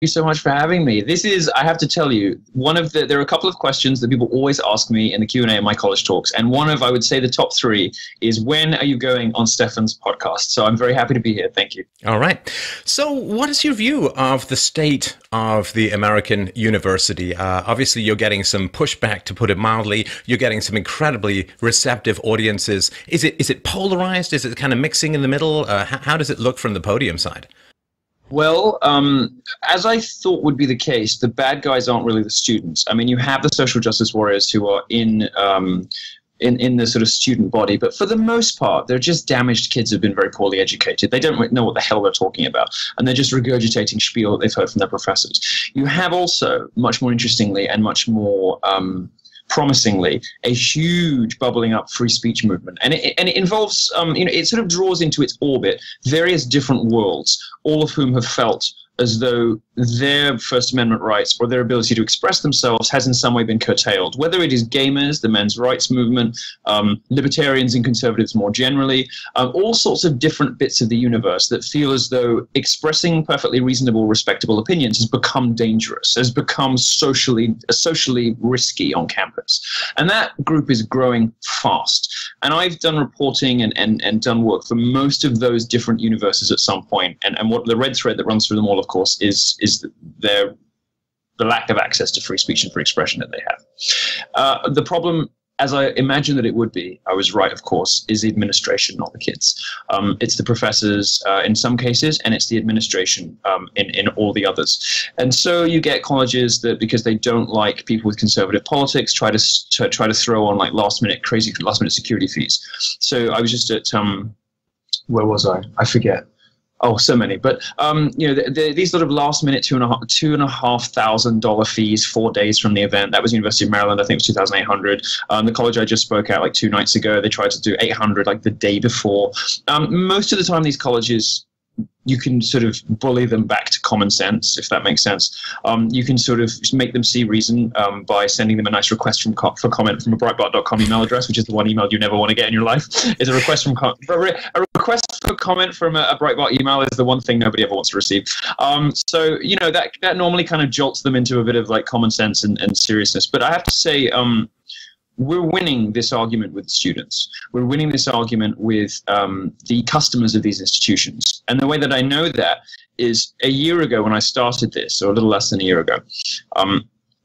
you so much for having me. This is, I have to tell you, there are a couple of questions that people always ask me in the Q&A in my college talks. And one of, I would say, the top three is, when are you going on Stefan's podcast? So I'm very happy to be here. Thank you. All right. So what is your view of the state of the American university? Obviously, you're getting some pushback, to put it mildly. You're getting some incredibly receptive audiences. Is it polarized? Is it kind of mixing in the middle? How does it look from the podium side? Well, as I thought would be the case, the bad guys aren't really the students. I mean, you have the social justice warriors who are in the sort of student body, but for the most part, they're just damaged kids who've been very poorly educated. They don't know what the hell they're talking about, and they're just regurgitating spiel that they've heard from their professors. You have also, much more interestingly and much more promisingly, a huge bubbling up free speech movement, and it involves it sort of draws into its orbit various different worlds, all of whom have felt as though their First Amendment rights or their ability to express themselves has in some way been curtailed, whether it is gamers, the men's rights movement, libertarians and conservatives more generally, all sorts of different bits of the universe that feel as though expressing perfectly reasonable, respectable opinions has become dangerous, has become socially risky on campus. And that group is growing fast. And I've done reporting and done work for most of those different universes at some point. And what the red thread that runs through them all, of course, is the lack of access to free speech and free expression that they have. The problem, as I imagine that it would be, I was right, of course, is the administration, not the kids. It's the professors in some cases, and it's the administration in all the others. And so you get colleges that, because they don't like people with conservative politics, try to throw on like last minute security fees. So I was just at where was I? I forget. Oh, so many. But, these sort of last minute $2,500 fees 4 days from the event. That was University of Maryland. I think it was 2,800. The college I just spoke at like 2 nights ago, they tried to do 800 like the day before. Most of the time, these colleges, you can sort of bully them back to common sense, if that makes sense. You can sort of make them see reason by sending them a nice request for comment from a Breitbart.com email address, which is the one email you never want to get in your life. Is a request for comment from a Breitbart email is the one thing nobody ever wants to receive. So that normally kind of jolts them into a bit of like common sense and seriousness. But I have to say, we're winning this argument with students. We're winning this argument with the customers of these institutions. And the way that I know that is, a year ago when I started this, or a little less than a year ago,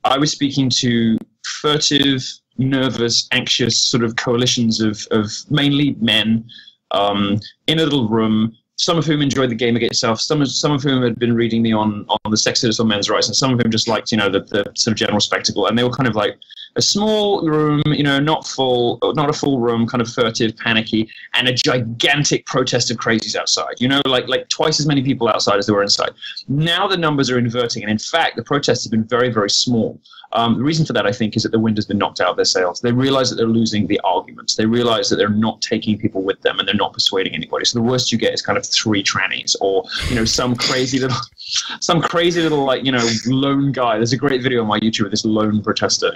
I was speaking to furtive, nervous, anxious sort of coalitions of mainly men in a little room, some of whom enjoyed the Gamergate itself, some of whom had been reading me on the sexist or men's rights, and some of whom just liked, the sort of general spectacle. And they were kind of like a small room, not a full room, kind of furtive, panicky, and a gigantic protest of crazies outside, like twice as many people outside as there were inside. Now the numbers are inverting, and in fact, the protests have been very, very small. The reason for that, I think, is that the wind has been knocked out of their sails. They realize that they're losing the arguments. They realize that they're not taking people with them, and they're not persuading anybody. So the worst you get is kind of 3 trannies, or some crazy little like lone guy. There's a great video on my YouTube of this lone protester.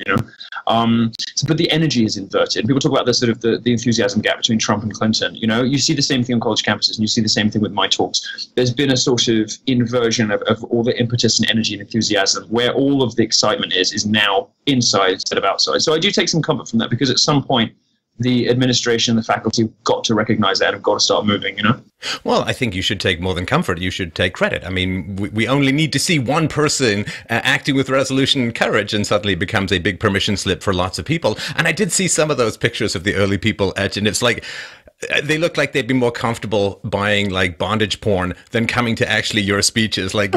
But the energy is inverted. People talk about the sort of the enthusiasm gap between Trump and Clinton. You see the same thing on college campuses, and you see the same thing with my talks. There's been a sort of inversion of all the impetus and energy and enthusiasm, where all of the excitement is now inside instead of outside. So I do take some comfort from that, because at some point the administration and the faculty have got to recognize that and have got to start moving, Well, I think you should take more than comfort. You should take credit. I mean, we only need to see one person acting with resolution and courage, and suddenly it becomes a big permission slip for lots of people. And I did see some of those pictures of the early people, and it's like, they look like they'd be more comfortable buying like bondage porn than coming to actually your speeches. Like,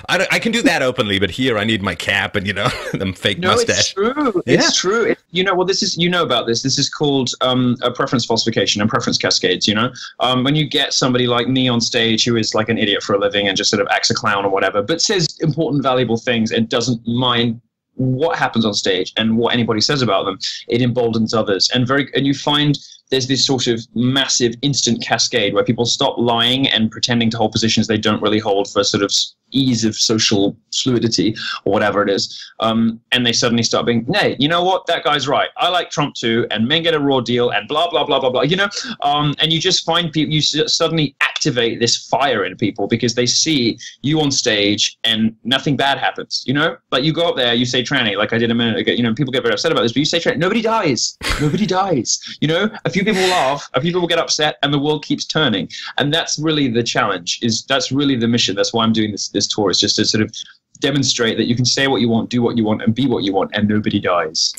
I can do that openly, but here I need my cap and, them fake mustache. No, it's true. Yeah. It's true. Well, this is, about this. This is called a preference falsification and preference cascades, when you get somebody like me on stage who is like an idiot for a living and just sort of acts a clown or whatever, but says important, valuable things and doesn't mind what happens on stage and what anybody says about them, it emboldens others. And you find there's this sort of massive instant cascade where people stop lying and pretending to hold positions they don't really hold for sort of ease of social fluidity or whatever it is, and they suddenly start being, hey, you know what, that guy's right, I like Trump too, and men get a raw deal, and blah blah blah blah blah, and you just find people, you suddenly activate this fire in people because they see you on stage and nothing bad happens, like you go up there, you say tranny, like I did a minute ago, people get very upset about this, but you say tranny, nobody dies, a few people laugh, a few people get upset, and the world keeps turning. And that's really the challenge, that's really the mission. That's why I'm doing this tour, is just to sort of demonstrate that you can say what you want, do what you want, and be what you want, and nobody dies.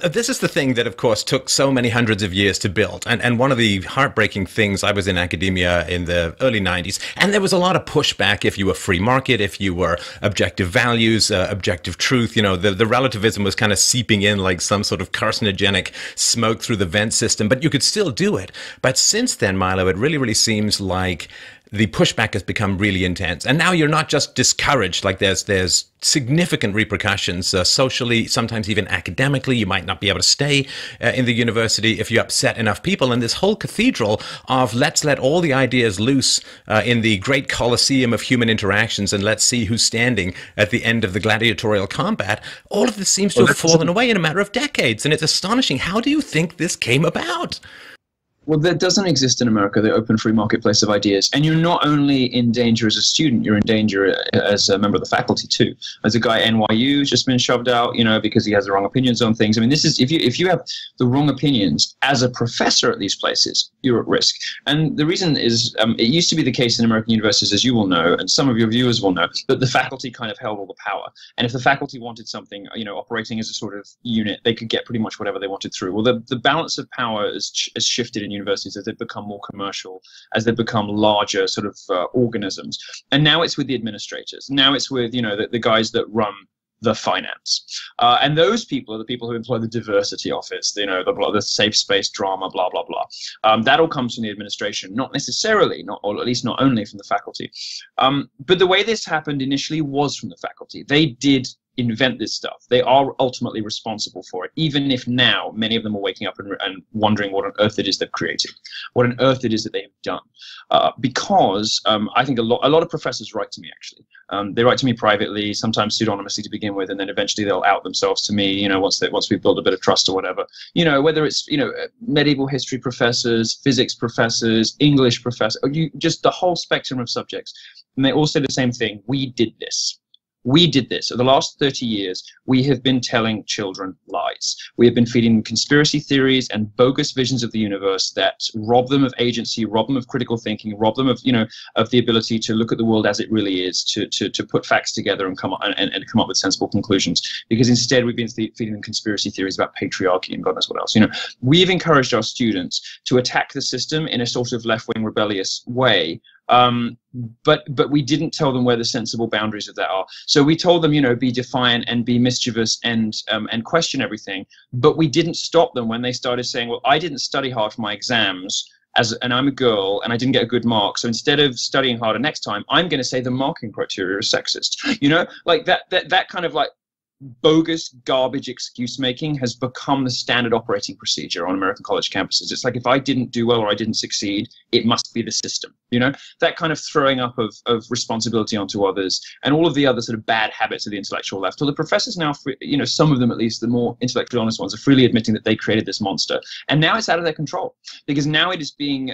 This is the thing that, of course, took so many hundreds of years to build. And one of the heartbreaking things, I was in academia in the early 90s, and there was a lot of pushback if you were free market, if you were objective values, objective truth. The relativism was kind of seeping in like some sort of carcinogenic smoke through the vent system, but you could still do it. But since then, Milo, it really, really seems like the pushback has become really intense. And now you're not just discouraged, like there's significant repercussions socially, sometimes even academically. You might not be able to stay in the university if you upset enough people. And this whole cathedral of let's let all the ideas loose in the great coliseum of human interactions, and let's see who's standing at the end of the gladiatorial combat, all of this seems to have fallen away in a matter of decades. And it's astonishing. How do you think this came about? Well, there doesn't exist in America the open free marketplace of ideas. And you're not only in danger as a student, you're in danger as a member of the faculty too. As a guy at NYU who's just been shoved out, because he has the wrong opinions on things. I mean, this is, if you have the wrong opinions as a professor at these places, you're at risk. And the reason is, it used to be the case in American universities, as you will know, and some of your viewers will know, that the faculty kind of held all the power. And if the faculty wanted something, operating as a sort of unit, they could get pretty much whatever they wanted through. Well, the balance of power has shifted in universities as they've become more commercial, as they've become larger sort of organisms. And now it's with the administrators. Now it's with, the guys that run the finance. And those people are the people who employ the diversity office, the safe space drama, blah, blah, blah. That all comes from the administration, not necessarily, or at least not only from the faculty. But the way this happened initially was from the faculty. They did invent this stuff. They are ultimately responsible for it, even if now many of them are waking up and wondering what on earth it is they've created, what on earth it is that they've done. Because I think a lot of professors write to me, actually. They write to me privately, sometimes pseudonymously to begin with, and then eventually they'll out themselves to me, once we build a bit of trust or whatever. Whether it's, medieval history professors, physics professors, English professors, just the whole spectrum of subjects. And they all say the same thing: we did this. We did this. For the last 30 years, we have been telling children lies. We have been feeding them conspiracy theories and bogus visions of the universe that rob them of agency, rob them of critical thinking, rob them of, of the ability to look at the world as it really is, to put facts together and come up with sensible conclusions. Because instead, we've been feeding them conspiracy theories about patriarchy and God knows what else. We've encouraged our students to attack the system in a sort of left-wing rebellious way. But we didn't tell them where the sensible boundaries of that are. So we told them, be defiant and be mischievous and question everything. But we didn't stop them when they started saying, well, I didn't study hard for my exams and I'm a girl and I didn't get a good mark. So instead of studying harder next time, I'm going to say the marking criteria is sexist. Like that kind of like bogus garbage excuse making has become the standard operating procedure on American college campuses. It's like, if I didn't do well or I didn't succeed, it must be the system, that kind of throwing up of responsibility onto others, and all of the other sort of bad habits of the intellectual left. Well, the professors now, some of them at least, the more intellectually honest ones, are freely admitting that they created this monster, and now it's out of their control, because now it is being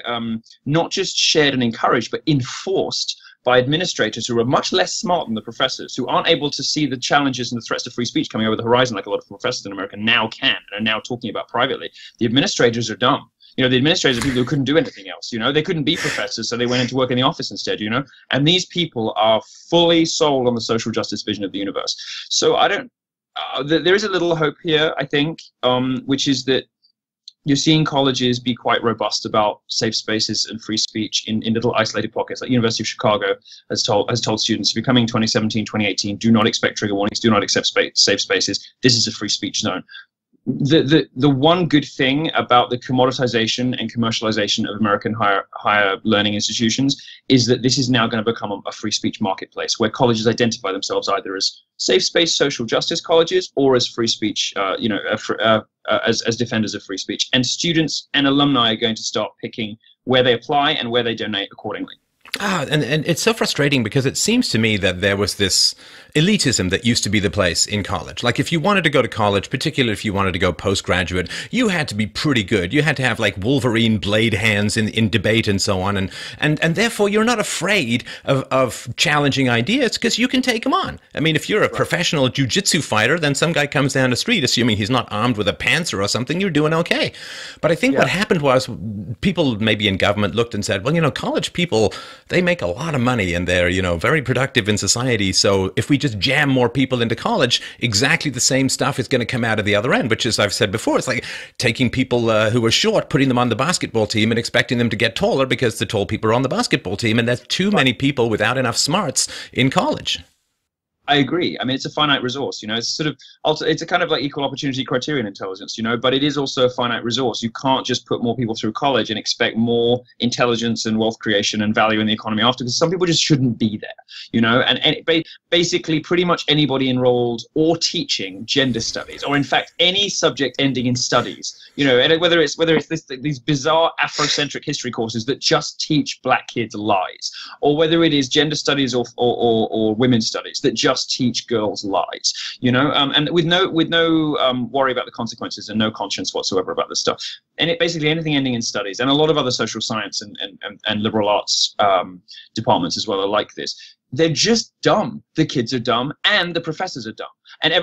not just shared and encouraged, but enforced by administrators who are much less smart than the professors, who aren't able to see the challenges and the threats to free speech coming over the horizon like a lot of professors in America now can and are now talking about privately. The administrators are dumb. The administrators are people who couldn't do anything else. They couldn't be professors, so they went into work in the office instead, And these people are fully sold on the social justice vision of the universe. So there is a little hope here, I think, which is that you're seeing colleges be quite robust about safe spaces and free speech in little isolated pockets. Like University of Chicago has told students, if you're coming 2017, 2018, do not expect trigger warnings, do not accept safe spaces. This is a free speech zone. The one good thing about the commoditization and commercialization of American higher learning institutions is that this is now going to become a free speech marketplace where colleges identify themselves either as safe space social justice colleges or as free speech, as defenders of free speech. And students and alumni are going to start picking where they apply and where they donate accordingly. And it's so frustrating because it seems to me that there was this elitism that used to be the place in college. Like if you wanted to go to college, particularly if you wanted to go postgraduate, you had to be pretty good. You had to have like Wolverine blade hands in debate and so on. And therefore you're not afraid of challenging ideas because you can take them on. I mean, if you're a professional jiu-jitsu fighter, then some guy comes down the street, assuming he's not armed with a panzer or something, you're doing okay. But I think what happened was people maybe in government looked and said, well, you know, college people, they make a lot of money and they're, you know, very productive in society. So if we just jam more people into college, exactly the same stuff is going to come out of the other end, which, as I've said before, it's like taking people who are short, putting them on the basketball team and expecting them to get taller because the tall people are on the basketball team. And there's too many people without enough smarts in college. I agree. I mean, it's a finite resource, you know, it's sort of, it's a kind of like equal opportunity criterion intelligence, you know, but it is also a finite resource. You can't just put more people through college and expect more intelligence and wealth creation and value in the economy after, because some people just shouldn't be there, you know, and basically pretty much anybody enrolled or teaching gender studies, or in fact, any subject ending in studies, you know, and whether it's these bizarre Afrocentric history courses that just teach black kids lies, or whether it is gender studies or women's studies that just teach girls lies, you know, and with no worry about the consequences and no conscience whatsoever about this stuff. And it basically anything ending in studies, and a lot of other social science and liberal arts departments as well are like this. They're just dumb. The kids are dumb, and the professors are dumb, and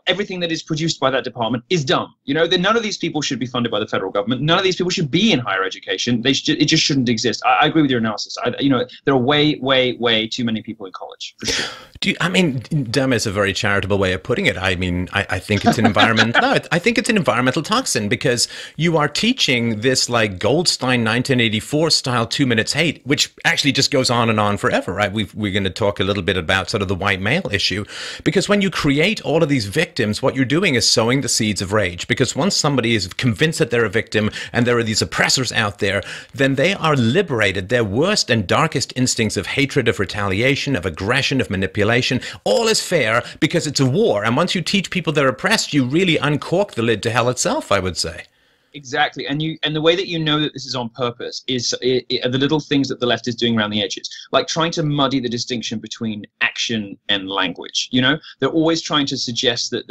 everything that is produced by that department is dumb. You know, none of these people should be funded by the federal government. None of these people should be in higher education. It just shouldn't exist. I agree with your analysis. You know, there are way too many people in college, for sure. I mean, dumb is a very charitable way of putting it. I mean, I think it's an environment. No, I think it's an environmental toxin, because you are teaching this like Goldstein 1984 style 2 minutes hate, which actually just goes on and on forever, right? We're going to talk a little bit about sort of the white male issue, because when you create all of these victims, what you're doing is sowing the seeds of rage. Because once somebody is convinced that they're a victim and there are these oppressors out there, then they are liberated. Their worst and darkest instincts of hatred, of retaliation, of aggression, of manipulation, all is fair because it's a war. And once you teach people they're oppressed, you really uncork the lid to hell itself, I would say. Exactly, and the way that you know that this is on purpose is are the little things that the left is doing around the edges, like trying to muddy the distinction between action and language. You know, they're always trying to suggest that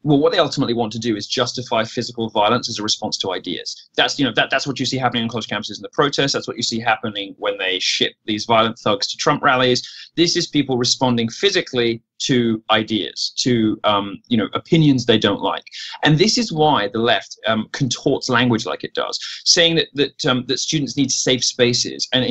well, what they ultimately want to do is justify physical violence as a response to ideas. That's, you know, that's what you see happening on college campuses in the protests. That's what you see happening when they ship these violent thugs to Trump rallies. This is people responding physically to ideas, to you know, opinions they don't like. And this is why the left contorts language like it does, saying that students need safe spaces, and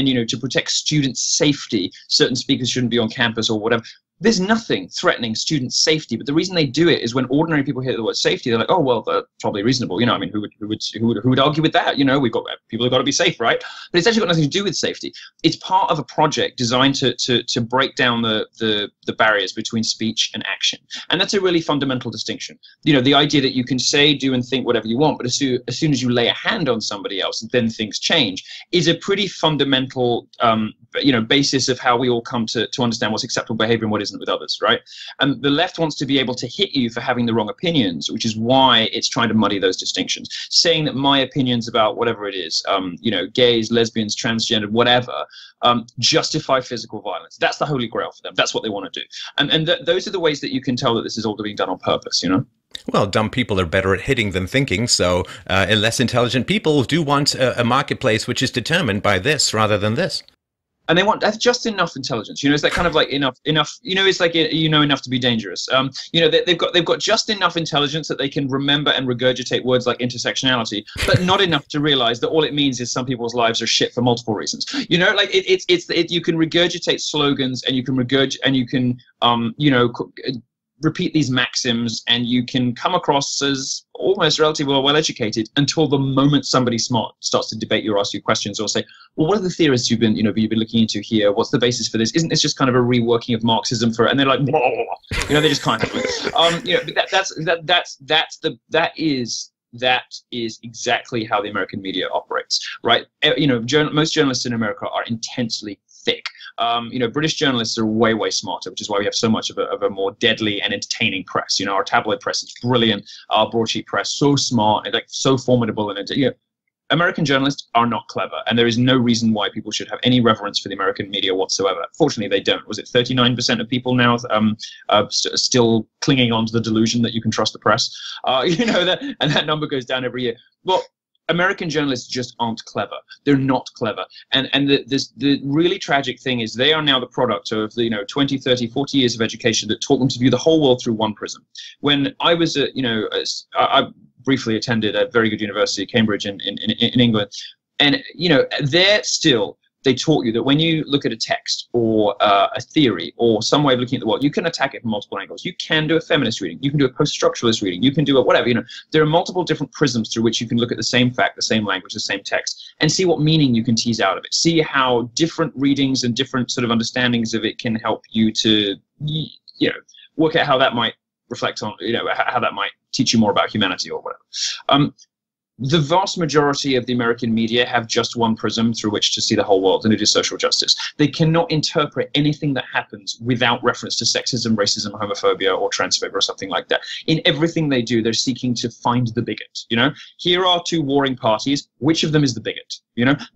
you know, to protect students' safety, certain speakers shouldn't be on campus or whatever. There's nothing threatening student safety, but the reason they do it is when ordinary people hear the word safety, they're like, "Oh, well, that's probably reasonable." You know, I mean, who would argue with that? You know, people have got to be safe, right? But it's actually got nothing to do with safety. It's part of a project designed to break down the barriers between speech and action, and that's a really fundamental distinction. You know, the idea that you can say, do, and think whatever you want, but as soon as you lay a hand on somebody else, then things change, is a pretty fundamental you know, basis of how we all come to understand what's acceptable behavior and what isn't with others, right? And the left wants to be able to hit you for having the wrong opinions, which is why it's trying to muddy those distinctions, saying that my opinions about whatever it is, you know, gays, lesbians, transgender, whatever, justify physical violence. That's the holy grail for them. That's what they want to do. And those are the ways that you can tell that this is all being done on purpose, you know? Well, dumb people are better at hitting than thinking, so less intelligent people do want a marketplace which is determined by this rather than this. And they want that's just enough intelligence, you know. It's that kind of like enough. You know, it's like, you know, enough to be dangerous. You know, they've got just enough intelligence that they can remember and regurgitate words like intersectionality, but not enough to realize that all it means is some people's lives are shit for multiple reasons. You know, like you can regurgitate slogans, and you can you know, repeat these maxims, and you can come across as almost relatively well educated until the moment somebody smart starts to debate you or ask you questions or say, well, what are the theorists you've been looking into here? What's the basis for this? Isn't this just kind of a reworking of Marxism for it? And they're like, blah, blah, blah. You know, they just kind of, you know, that is exactly how the American media operates, right? You know, most journalists in America are intensely thick. You know, British journalists are way smarter, which is why we have so much of a more deadly and entertaining press. You know, our tabloid press is brilliant. Our broadsheet press, so smart and like so formidable, and you know, American journalists are not clever, and there is no reason why people should have any reverence for the American media whatsoever. Fortunately, they don't. Was it 39% of people now still clinging on to the delusion that you can trust the press? And that number goes down every year. Well, American journalists just aren't clever. They're not clever. And the really tragic thing is they are now the product of 20, 30, 40 years of education that taught them to view the whole world through one prism. When I was I briefly attended a very good university, Cambridge in England, and they taught you that when you look at a text or a theory or some way of looking at the world, you can attack it from multiple angles. You can do a feminist reading. You can do a post-structuralist reading. You can do a whatever. There are multiple different prisms through which you can look at the same fact, the same language, the same text, and see what meaning you can tease out of it. See how different readings and different sort of understandings of it can help you to, work out how that might reflect on, how that might teach you more about humanity or whatever. The vast majority of the American media have just one prism through which to see the whole world, and it is social justice. They cannot interpret anything that happens without reference to sexism, racism, homophobia, or transphobia or something like that. In everything they do, they're seeking to find the bigot. Here are two warring parties. Which of them is the bigot?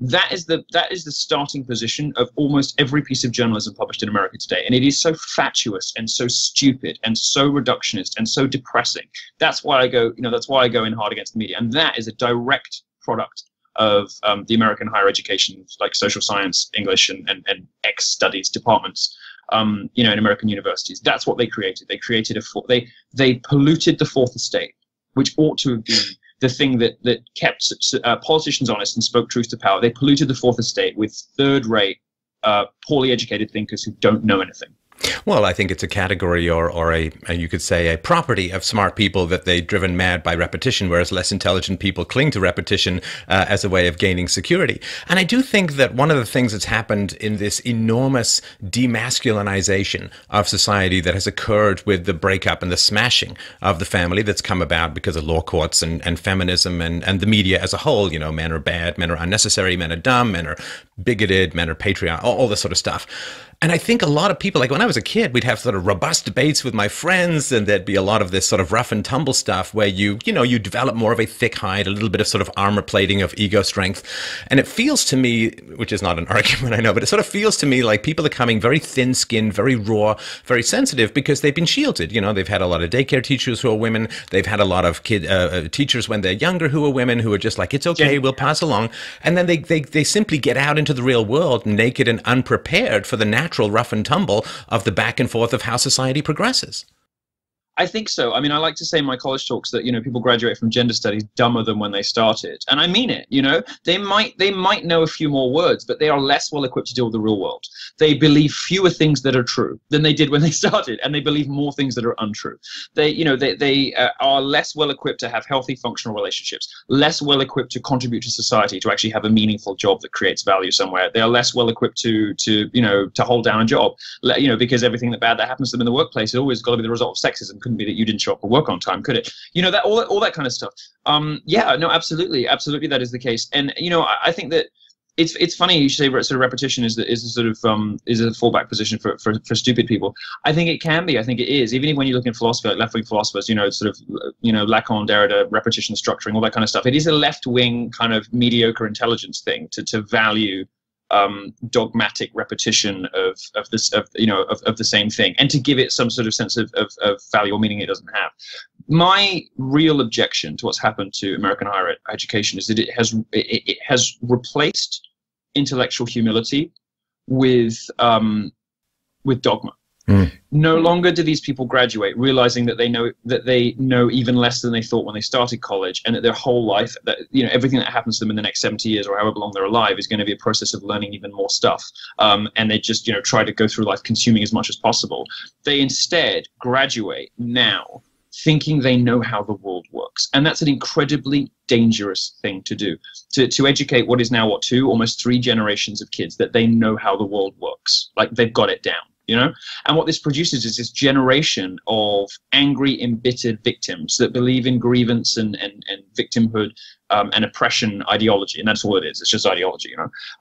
That is the starting position of almost every piece of journalism published in America today, and it is so fatuous and so stupid and so reductionist and so depressing. That's why I go in hard against the media, and that is a direct product of the American higher education, like social science, English, and X studies departments, in American universities. That's what they created. They created they polluted the fourth estate, which ought to have been the thing that kept politicians honest and spoke truth to power. They polluted the fourth estate with third-rate, poorly educated thinkers who don't know anything. Well, I think it's a category or you could say a property of smart people that they're driven mad by repetition, whereas less intelligent people cling to repetition as a way of gaining security. And I do think that one of the things that's happened in this enormous demasculinization of society that has occurred with the breakup and the smashing of the family that's come about because of law courts and feminism and the media as a whole. Men are bad, men are unnecessary, men are dumb, men are bigoted, men are patriarchal, all this sort of stuff. And I think a lot of people, like when I was a kid, we'd have sort of robust debates with my friends, and there'd be a lot of this sort of rough and tumble stuff where you develop more of a thick hide, a little bit of sort of armor plating of ego strength. And it feels to me, which is not an argument, I know, but it sort of feels to me like people are coming very thin-skinned, very raw, very sensitive because they've been shielded. They've had a lot of daycare teachers who are women. They've had a lot of teachers when they're younger who are women who are just like, it's okay, we'll pass along. And then they simply get out into the real world naked and unprepared for the natural rough and tumble of the back and forth of how society progresses. I think so. I mean, I like to say in my college talks that, people graduate from gender studies dumber than when they started. And I mean it, they might know a few more words, but they are less well equipped to deal with the real world. They believe fewer things that are true than they did when they started, and they believe more things that are untrue. They are less well equipped to have healthy, functional relationships, less well equipped to contribute to society, to actually have a meaningful job that creates value somewhere. They are less well equipped to hold down a job, because everything bad that happens to them in the workplace has always got to be the result of sexism. Couldn't be that you didn't show up for work on time, could it? That all that kind of stuff. Absolutely, that is the case. And I think that it's funny you say sort of repetition is a sort of is a fallback position for stupid people. I think it can be. I think it is. Even when you look in philosophy, like left-wing philosophers, sort of Lacan, Derrida, repetition, structuring, all that kind of stuff. It is a left-wing kind of mediocre intelligence thing to value dogmatic repetition of the same thing, and to give it some sort of sense of value or meaning it doesn't have. My real objection to what's happened to American higher education is that it has replaced intellectual humility with dogma. No longer do these people graduate realizing that they know even less than they thought when they started college, and that their whole life, that everything that happens to them in the next 70 years or however long they're alive is going to be a process of learning even more stuff. And they just try to go through life consuming as much as possible. They instead graduate now thinking they know how the world works, and that's an incredibly dangerous thing to do. To educate what is now almost 3 generations of kids that they know how the world works, like they've got it down. And what this produces is this generation of angry, embittered victims that believe in grievance and victimhood and oppression ideology, and that's all it is. It's just ideology,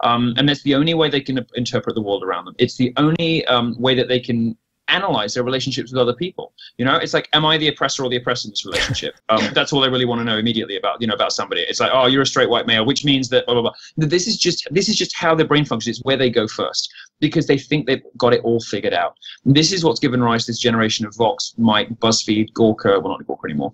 and that's the only way they can interpret the world around them. It's the only way that they can analyze their relationships with other people. You know, it's like, am I the oppressor or the oppressed in this relationship? That's all they really want to know immediately about, you know, about somebody. It's like, oh, you're a straight white male, which means that blah, blah, blah. This is just how their brain functions. It's where they go first, because they think they've got it all figured out. And this is what's given rise to this generation of Vox, Mike, BuzzFeed, Gawker, well, not Gawker anymore.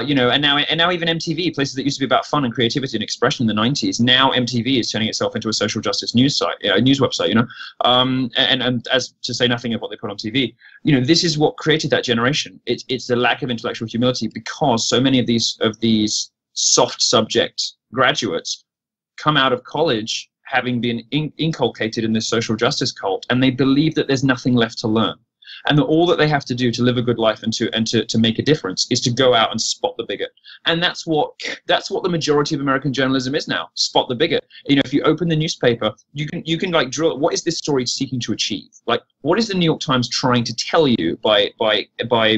You know, and now even MTV, places that used to be about fun and creativity and expression in the 90s. Now MTV is turning itself into a social justice news site, news website, you know, and as to say nothing of what they put on TV. You know, this is what created that generation. It's the lack of intellectual humility, because so many of these soft subject graduates come out of college having been inculcated in this social justice cult, and they believe that there's nothing left to learn, and that all that they have to do to live a good life and to make a difference is to go out and spot the bigot. And that's what the majority of American journalism is now: spot the bigot. You know, if you open the newspaper, you can like drill, what is this story seeking to achieve? Like, what is the New York Times trying to tell you by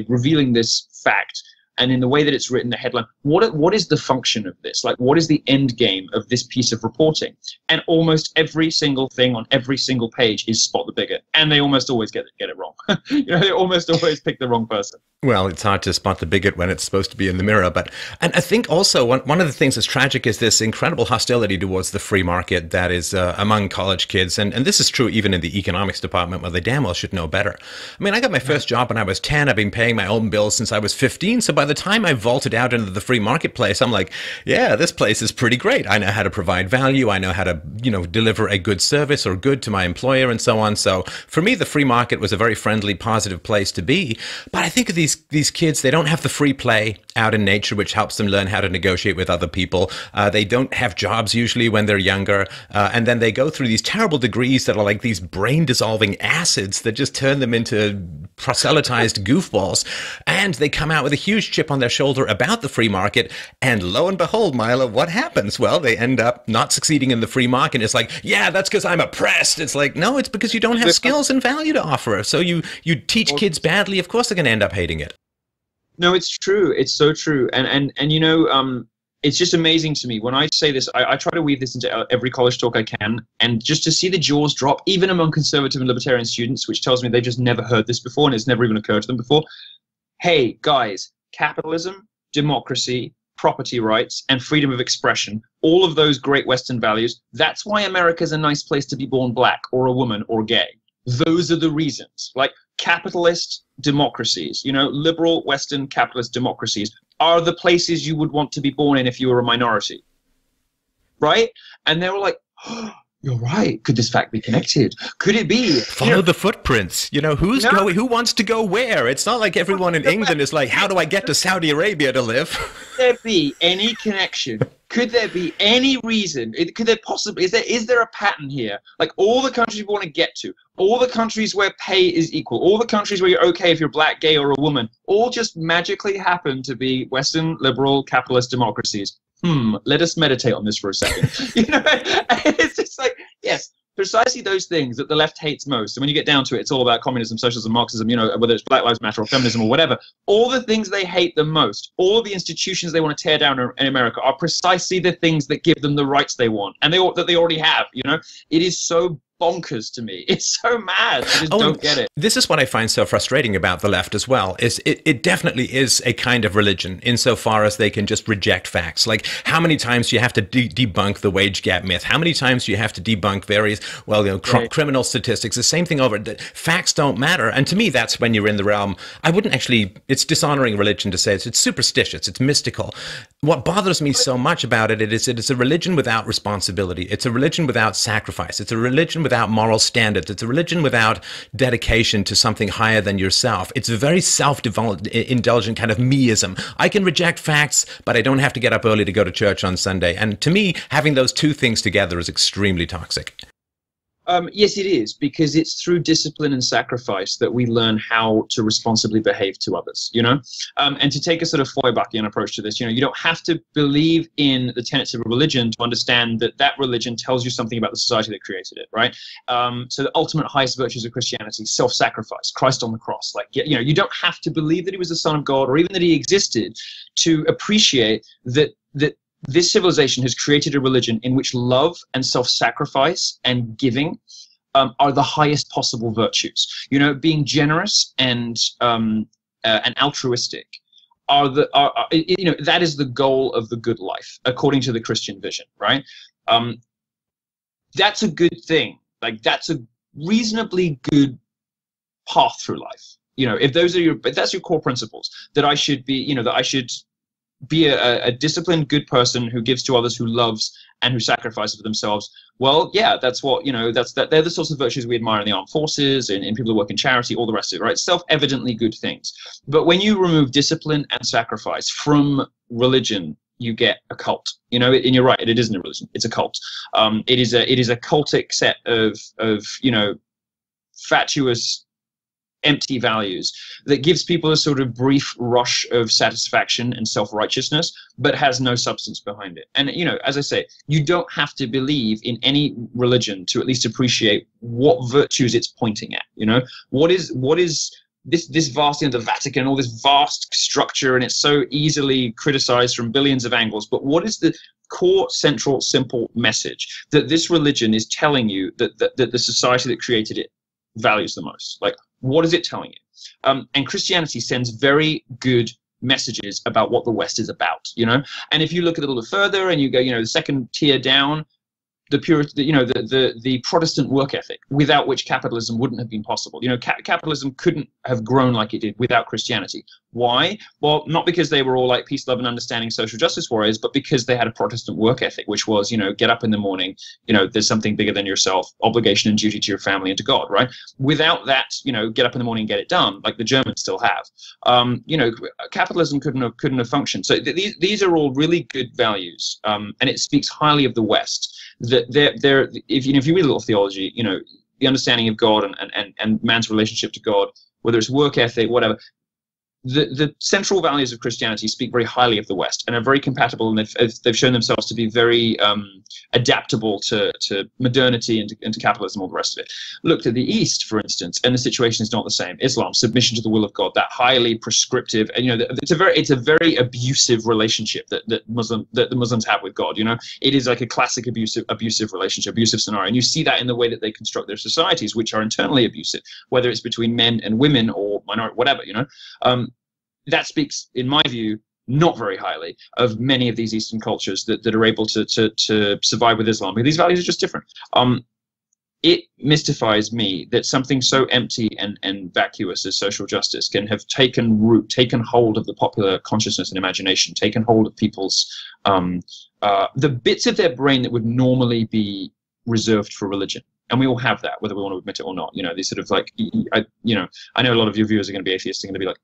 revealing this fact? And in the way that it's written, the headline, what is the function of this? Like, what is the end game of this piece of reporting? And almost every single thing on every single page is spot the bigot. And they almost always get it wrong. You know, they almost always pick the wrong person. Well, it's hard to spot the bigot when it's supposed to be in the mirror. And I think also one of the things that's tragic is this incredible hostility towards the free market that is among college kids. And this is true even in the economics department, where they damn well should know better. I mean, I got my first job when I was 10. I've been paying my own bills since I was 15. So by the time I vaulted out into the free marketplace, I'm like, yeah, this place is pretty great. I know how to provide value. I know how to, you know, deliver a good service or good to my employer and so on. So for me, the free market was a very friendly, positive place to be. But I think of these kids, they don't have the free play out in nature, which helps them learn how to negotiate with other people. They don't have jobs usually when they're younger. And then they go through these terrible degrees that are like these brain-dissolving acids that just turn them into proselytized goofballs. And they come out with a huge chip on their shoulder about the free market. And lo and behold, Milo, what happens? Well, they end up not succeeding in the free market. It's like, yeah, that's because I'm oppressed. It's like, no, it's because you don't have skills and value to offer. So you teach kids badly. Of course, they're going to end up hating it. No, it's true. It's so true. And you know, it's just amazing to me when I say this. I try to weave this into every college talk I can, and just to see the jaws drop, even among conservative and libertarian students, which tells me they've just never heard this before and it's never even occurred to them before. Hey, guys, capitalism, democracy, property rights, and freedom of expression, all of those great Western values, that's why America's a nice place to be born black or a woman or gay. Those are the reasons. Like, capitalist democracies, you know, liberal Western capitalist democracies are the places you would want to be born in if you were a minority, right? And they were like, oh, you're right. Could this fact be connected? Could it be? Follow the footprints. You know, who wants to go where? It's not like everyone in England is like, how do I get to Saudi Arabia to live? Could there be any connection? Could there be any reason? Could there possibly, is there a pattern here? Like, all the countries we want to get to, all the countries where pay is equal, all the countries where you're okay if you're black, gay, or a woman, all just magically happen to be Western liberal capitalist democracies. Let us meditate on this for a second. You know, it's just like, yes, precisely those things that the left hates most. And when you get down to it, it's all about communism, socialism, Marxism, you know, whether it's Black Lives Matter or feminism or whatever. All the things they hate the most, all of the institutions they want to tear down in America are precisely the things that give them the rights they want and that they already have, you know. It is so bonkers to me. It's so mad. I just don't get it. This is what I find so frustrating about the left as well, is it definitely is a kind of religion insofar as they can just reject facts. Like, how many times do you have to debunk the wage gap myth? How many times do you have to debunk various, criminal statistics? The same thing over. Facts don't matter. And to me, that's when you're in the realm. I wouldn't actually, it's dishonoring religion to say it's superstitious, it's mystical. What bothers me so much about it is it's a religion without responsibility. It's a religion without sacrifice. It's a religion without moral standards. It's a religion without dedication to something higher than yourself. It's a very self-indulgent kind of meism. I can reject facts, but I don't have to get up early to go to church on Sunday. And to me, having those two things together is extremely toxic. Yes, it is, because it's through discipline and sacrifice that we learn how to responsibly behave to others, you know? And to take a sort of Feuerbachian approach to this, you know, you don't have to believe in the tenets of a religion to understand that that religion tells you something about the society that created it, right? So the ultimate highest virtues of Christianity, self-sacrifice, Christ on the cross. Like, you know, you don't have to believe that he was the Son of God or even that he existed to appreciate that this civilization has created a religion in which love and self-sacrifice and giving are the highest possible virtues. You know, being generous and altruistic you know, that is the goal of the good life according to the Christian vision, right? That's a good thing. Like, that's a reasonably good path through life. You know, if that's your core principles, that I should be, you know, that I should be a disciplined, good person who gives to others, who loves and who sacrifices for themselves. Well, yeah, that's what, you know, they're the sorts of virtues we admire in the armed forces, in people who work in charity, all the rest of it, right? Self-evidently good things. But when you remove discipline and sacrifice from religion, you get a cult, you know, and you're right, it isn't a religion, it's a cult. It is a cultic set of, you know, fatuous, empty values that gives people a sort of brief rush of satisfaction and self-righteousness, but has no substance behind it. And, you know, as I say, you don't have to believe in any religion to at least appreciate what virtues it's pointing at. You know, what is this vast, you know, the Vatican, all this vast structure, and it's so easily criticized from billions of angles, but what is the core, central, simple message that this religion is telling you that the society that created it values the most? Like, what is it telling you? And Christianity sends very good messages about what the West is about, you know. And if you look a little bit further and you go, you know, the second tier down, the Protestant work ethic, without which capitalism wouldn't have been possible. You know, capitalism couldn't have grown like it did without Christianity. Why? Well, not because they were all like peace, love, and understanding social justice warriors, but because they had a Protestant work ethic, which was, you know, get up in the morning, you know, there's something bigger than yourself, obligation and duty to your family and to God, right? Without that, you know, get up in the morning and get it done, like the Germans still have. You know, capitalism couldn't have functioned. So these are all really good values, and it speaks highly of the West. That they're if you read a little theology, you know, the understanding of God and man's relationship to God, whether it's work ethic, whatever, the central values of Christianity speak very highly of the West and are very compatible, and they've shown themselves to be very adaptable to modernity and to capitalism, all the rest of it. Look at the East, for instance, and the situation is not the same. Islam, submission to the will of God, that highly prescriptive, and you know, it's a very abusive relationship that the Muslims have with God. You know, it is like a classic abusive relationship, abusive scenario, and you see that in the way that they construct their societies, which are internally abusive, whether it's between men and women or minority, whatever. You know. That speaks, in my view, not very highly of many of these Eastern cultures that are able to survive with Islam. These values are just different. It mystifies me that something so empty and vacuous as social justice can have taken root, taken hold of the popular consciousness and imagination, taken hold of people's the bits of their brain that would normally be reserved for religion. And we all have that, whether we want to admit it or not. You know, these sort of like, I know a lot of your viewers are going to be atheists, are going to be like,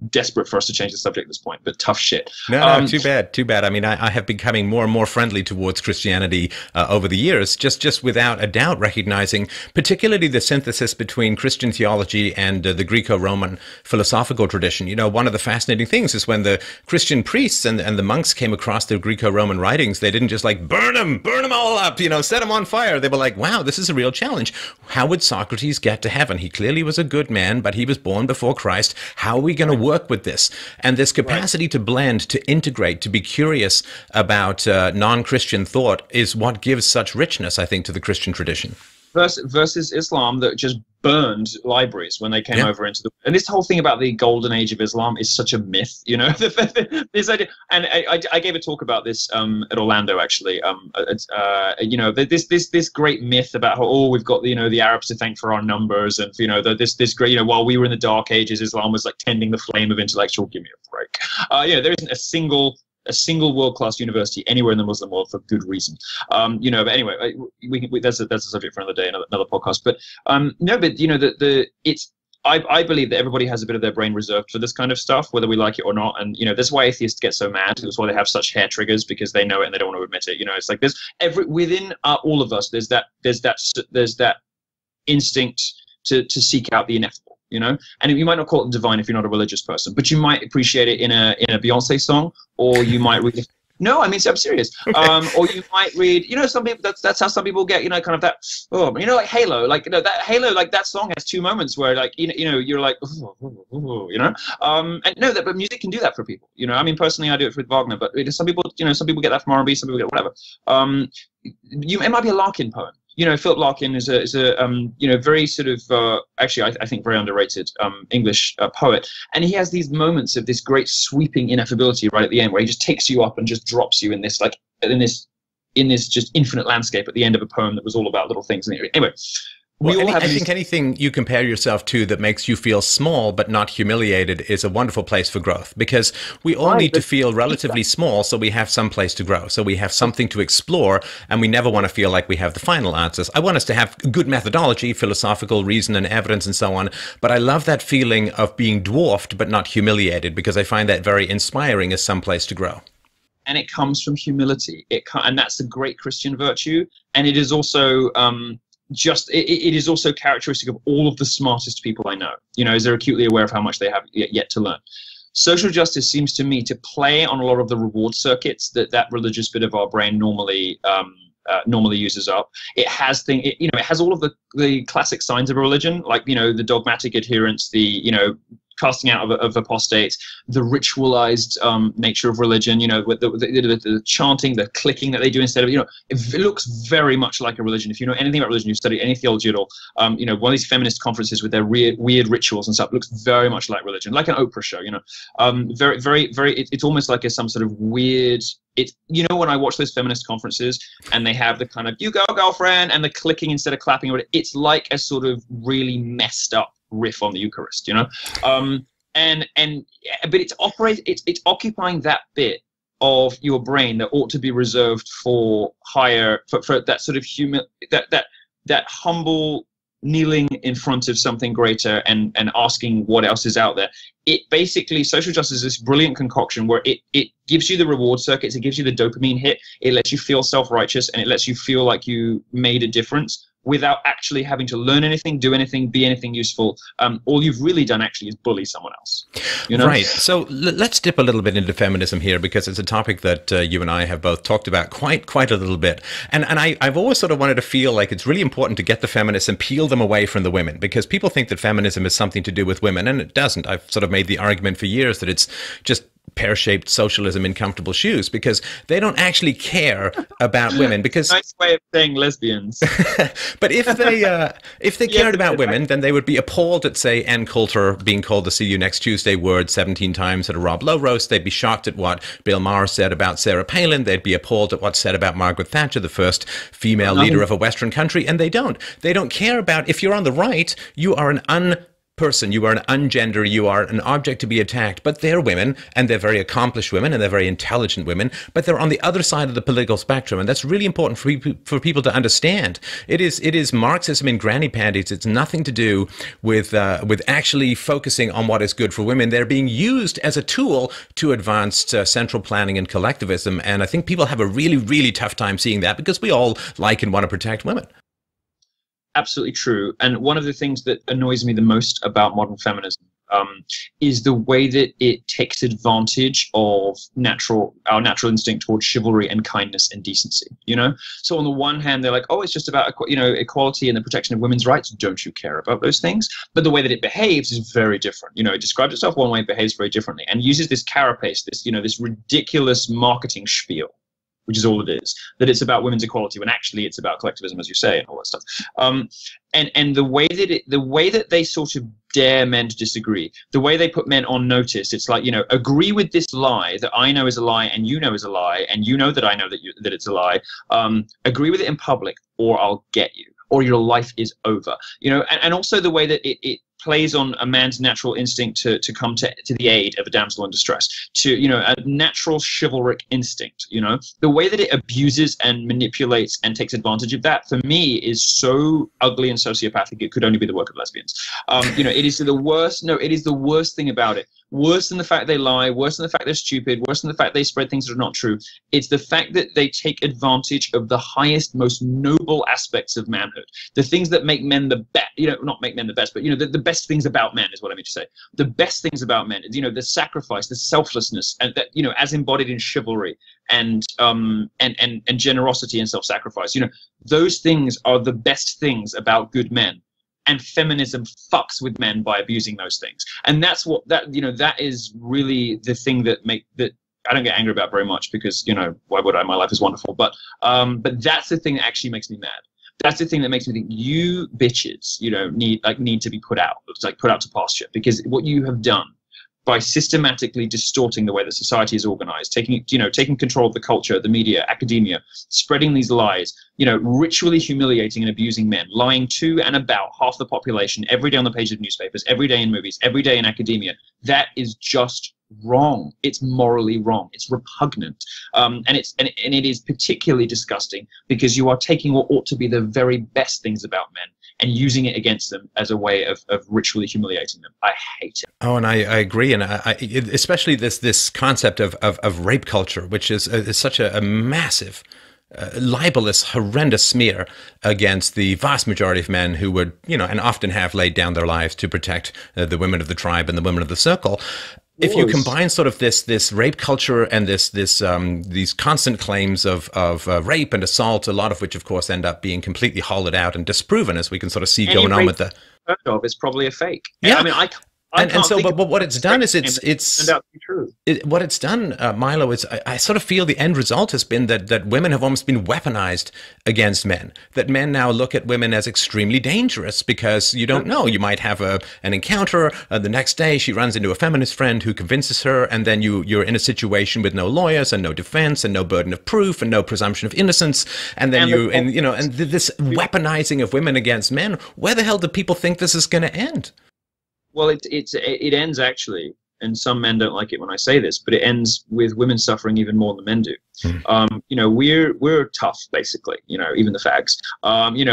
desperate for us to change the subject at this point, but tough shit. No, too bad. I mean, I have becoming more and more friendly towards Christianity over the years, just without a doubt recognizing particularly the synthesis between Christian theology and the Greco-Roman philosophical tradition. You know, one of the fascinating things is when the Christian priests and the monks came across the Greco-Roman writings, they didn't just like burn them all up, you know, set them on fire. They were like, wow, this is a real challenge. How would Socrates get to heaven? He clearly was a good man, but he was born before Christ. How are we going to work with this? And this capacity to blend, to integrate, to be curious about non-Christian thought is what gives such richness, I think, to the Christian tradition. Versus Islam that just burned libraries when they came over into the, and this whole thing about the golden age of Islam is such a myth, you know. This idea, and I gave a talk about this at Orlando actually. You know, this great myth about how we've got, you know, the Arabs to thank for our numbers, and you know, this great, you know, while we were in the dark ages, Islam was like tending the flame of intellectual. Give me a break. You know, there isn't a single world-class university anywhere in the Muslim world for good reason. You know, but anyway, that's a subject for another day, another podcast. But no, but you know, I believe that everybody has a bit of their brain reserved for this kind of stuff, whether we like it or not. And you know, that's why atheists get so mad. That's why they have such hair triggers, because they know it and they don't want to admit it. You know, it's like there's within all of us, there's that instinct to seek out the ineffable. You know, and you might not call it divine if you're not a religious person, but you might appreciate it in a Beyonce song, or you might read. No, I mean, I'm serious. Or you might read. You know, some people. That's how some people get. You know, kind of that. Oh, you know, like Halo. Like, you know, that Halo. Like that song has two moments where, like, you know, you're like, you know. And no, but music can do that for people. You know, I mean, personally, I do it with Wagner, but some people, you know, some people get that from R&B, some people get whatever. It might be a Larkin poem. Philip Larkin is a very sort of actually I think very underrated English poet, and he has these moments of this great sweeping ineffability right at the end, where he just takes you up and just drops you in this just infinite landscape at the end of a poem that was all about little things. Anyway. I think anything you compare yourself to that makes you feel small but not humiliated is a wonderful place for growth, because we all need to feel relatively small so we have some place to grow, so we have something to explore, and we never want to feel like we have the final answers. I want us to have good methodology, philosophical reason and evidence and so on, but I love that feeling of being dwarfed but not humiliated, because I find that very inspiring as some place to grow. And it comes from humility. And that's a great Christian virtue, and it is also it is also characteristic of all of the smartest people I know, as they're acutely aware of how much they have yet to learn. Social justice seems to me to play on a lot of the reward circuits that religious bit of our brain normally uses up. It has it has all of the classic signs of a religion, like, the dogmatic adherence, the, casting out of apostates, the ritualized nature of religion, with the chanting, the clicking that they do instead of, it looks very much like a religion. If you know anything about religion, you study any theology at all, one of these feminist conferences with their weird rituals and stuff looks very much like religion, like an Oprah show, very, very, very, it's almost like some sort of weird, when I watch those feminist conferences and they have the kind of, you go girlfriend, and the clicking instead of clapping, it's like a sort of really messed up riff on the Eucharist, but it's occupying that bit of your brain that ought to be reserved for that sort of that humble kneeling in front of something greater and asking what else is out there. It basically, social justice is this brilliant concoction where it gives you the reward circuits, it gives you the dopamine hit, it lets you feel self-righteous, and it lets you feel like you made a difference without actually having to learn anything, do anything, be anything useful. All you've really done actually is bully someone else. Right. So let's dip a little bit into feminism here, because it's a topic that you and I have both talked about quite a little bit. And I've always sort of wanted to feel like it's really important to get the feminists and peel them away from the women, because people think that feminism is something to do with women, and it doesn't. I've sort of made the argument for years that it's just pear-shaped socialism in comfortable shoes, because they don't actually care about women. Because nice way of saying lesbians. But if they cared about women, then they would be appalled at, say, Ann Coulter being called the "See You Next Tuesday" word 17 times at a Rob Lowe roast. They'd be shocked at what Bill Maher said about Sarah Palin. They'd be appalled at what's said about Margaret Thatcher, the first female leader of a Western country. And they don't care about, if you're on the right, you are an person, you are an ungender, you are an object to be attacked. But they're women, and they're very accomplished women, and they're very intelligent women, but they're on the other side of the political spectrum, and that's really important for people to understand. It is Marxism in granny panties. It's nothing to do with actually focusing on what is good for women. They're being used as a tool to advance central planning and collectivism, and I think people have a really, really tough time seeing that, because we all like and want to protect women. Absolutely true. And one of the things that annoys me the most about modern feminism is the way that it takes advantage of our natural instinct towards chivalry and kindness and decency. So on the one hand, they're like, oh, it's just about equality and the protection of women's rights. Don't you care about those things? But the way that it behaves is very different. It describes itself one way, it behaves very differently, and uses this carapace, this ridiculous marketing spiel, which is all it is, that it's about women's equality when actually it's about collectivism, as you say, and all that stuff. And the way that they sort of dare men to disagree, the way they put men on notice, it's like, agree with this lie that I know is a lie and you know is a lie, and you know that I know that it's a lie. Agree with it in public, or I'll get you, or your life is over. And also the way that it plays on a man's natural instinct to come to the aid of a damsel in distress, to, a natural chivalric instinct, the way that it abuses and manipulates and takes advantage of that, for me, is so ugly and sociopathic, it could only be the work of lesbians. It is the worst. No, it is the worst thing about it. Worse than the fact they lie, worse than the fact they're stupid, worse than the fact they spread things that are not true. It's the fact that they take advantage of the highest, most noble aspects of manhood. The things that make men the best, not make men the best, but, the best things about men is what I mean to say. The best things about men is, the sacrifice, the selflessness, and that, as embodied in chivalry and generosity and self-sacrifice. Those things are the best things about good men. And feminism fucks with men by abusing those things, and that's what that is really the thing that I don't get angry about very much, because why would I? My life is wonderful, but that's the thing that actually makes me mad. That's the thing that makes me think you bitches, need to be put out. It's like put out to pasture, because what you have done by systematically distorting the way that society is organized, taking control of the culture, the media, academia, spreading these lies, ritually humiliating and abusing men, lying to and about half the population every day on the page of newspapers, every day in movies, every day in academia. That is just wrong. It's morally wrong. It's repugnant, and it is particularly disgusting because you are taking what ought to be the very best things about men and using it against them as a way of ritually humiliating them. I hate it. Oh, and I agree, and especially this concept of rape culture, which is such a massive, libelous, horrendous smear against the vast majority of men who would, and often have laid down their lives to protect the women of the tribe and the women of the circle. If you combine sort of this rape culture and these constant claims of rape and assault, a lot of which, of course, end up being completely hollowed out and disproven, as we can sort of see going on with the. Heard of is probably a fake. Yeah, I mean, but what it's done is it's turned out to be true. What it's done, Milo, is I sort of feel the end result has been that women have almost been weaponized against men. That men now look at women as extremely dangerous because you don't know. You might have an encounter. The next day, she runs into a feminist friend who convinces her, and then you're in a situation with no lawyers and no defense and no burden of proof and no presumption of innocence. And then this weaponizing of women against men. Where the hell do people think this is going to end? Well, it ends actually, and some men don't like it when I say this, but it ends with women suffering even more than men do. We're tough, basically. Even the fags.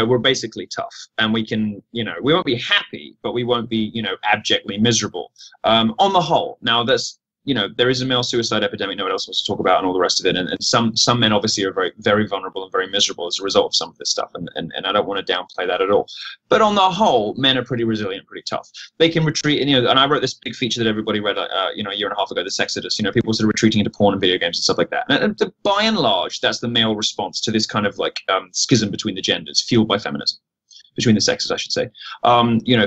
We're basically tough, and we can. We won't be happy, but we won't be, abjectly miserable. On the whole, now there is a male suicide epidemic no one else wants to talk about and all the rest of it. And some men obviously are very, very vulnerable and very miserable as a result of some of this stuff. And I don't want to downplay that at all. But on the whole, men are pretty resilient, pretty tough. They can retreat. And I wrote this big feature that everybody read, a year and a half ago, The Sexodus, people sort of retreating into porn and video games and stuff like that. And by and large, that's the male response to this kind of schism between the genders, fueled by feminism. Between the sexes, I should say,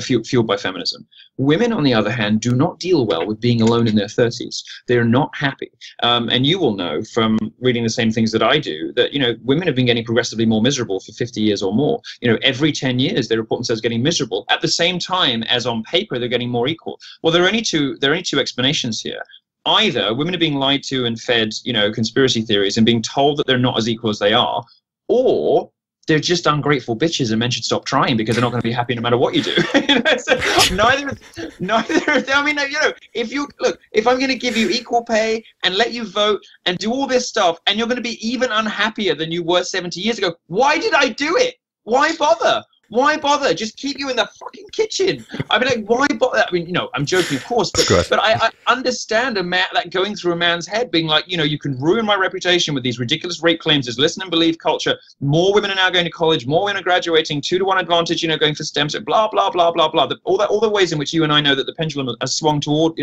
fueled by feminism. Women, on the other hand, do not deal well with being alone in their 30s. They're not happy. And you will know from reading the same things that I do that, women have been getting progressively more miserable for 50 years or more. Every 10 years, they report themselves getting miserable at the same time as on paper, they're getting more equal. Well, there are only two explanations here. Either women are being lied to and fed, conspiracy theories and being told that they're not as equal as they are, or they're just ungrateful bitches and men should stop trying because they're not going to be happy no matter what you do. So neither. I mean, if I'm going to give you equal pay and let you vote and do all this stuff and you're going to be even unhappier than you were 70 years ago, why did I do it? Why bother? Why bother? Just keep you in the fucking kitchen. I mean, why bother? I mean, I'm joking, of course, but I understand that going through a man's head, being like, you can ruin my reputation with these ridiculous rape claims, this listen and believe culture. More women are now going to college, more women are graduating, 2-to-1 advantage, going for STEM, blah, blah, blah, blah, blah. All the ways in which you and I know that the pendulum has swung toward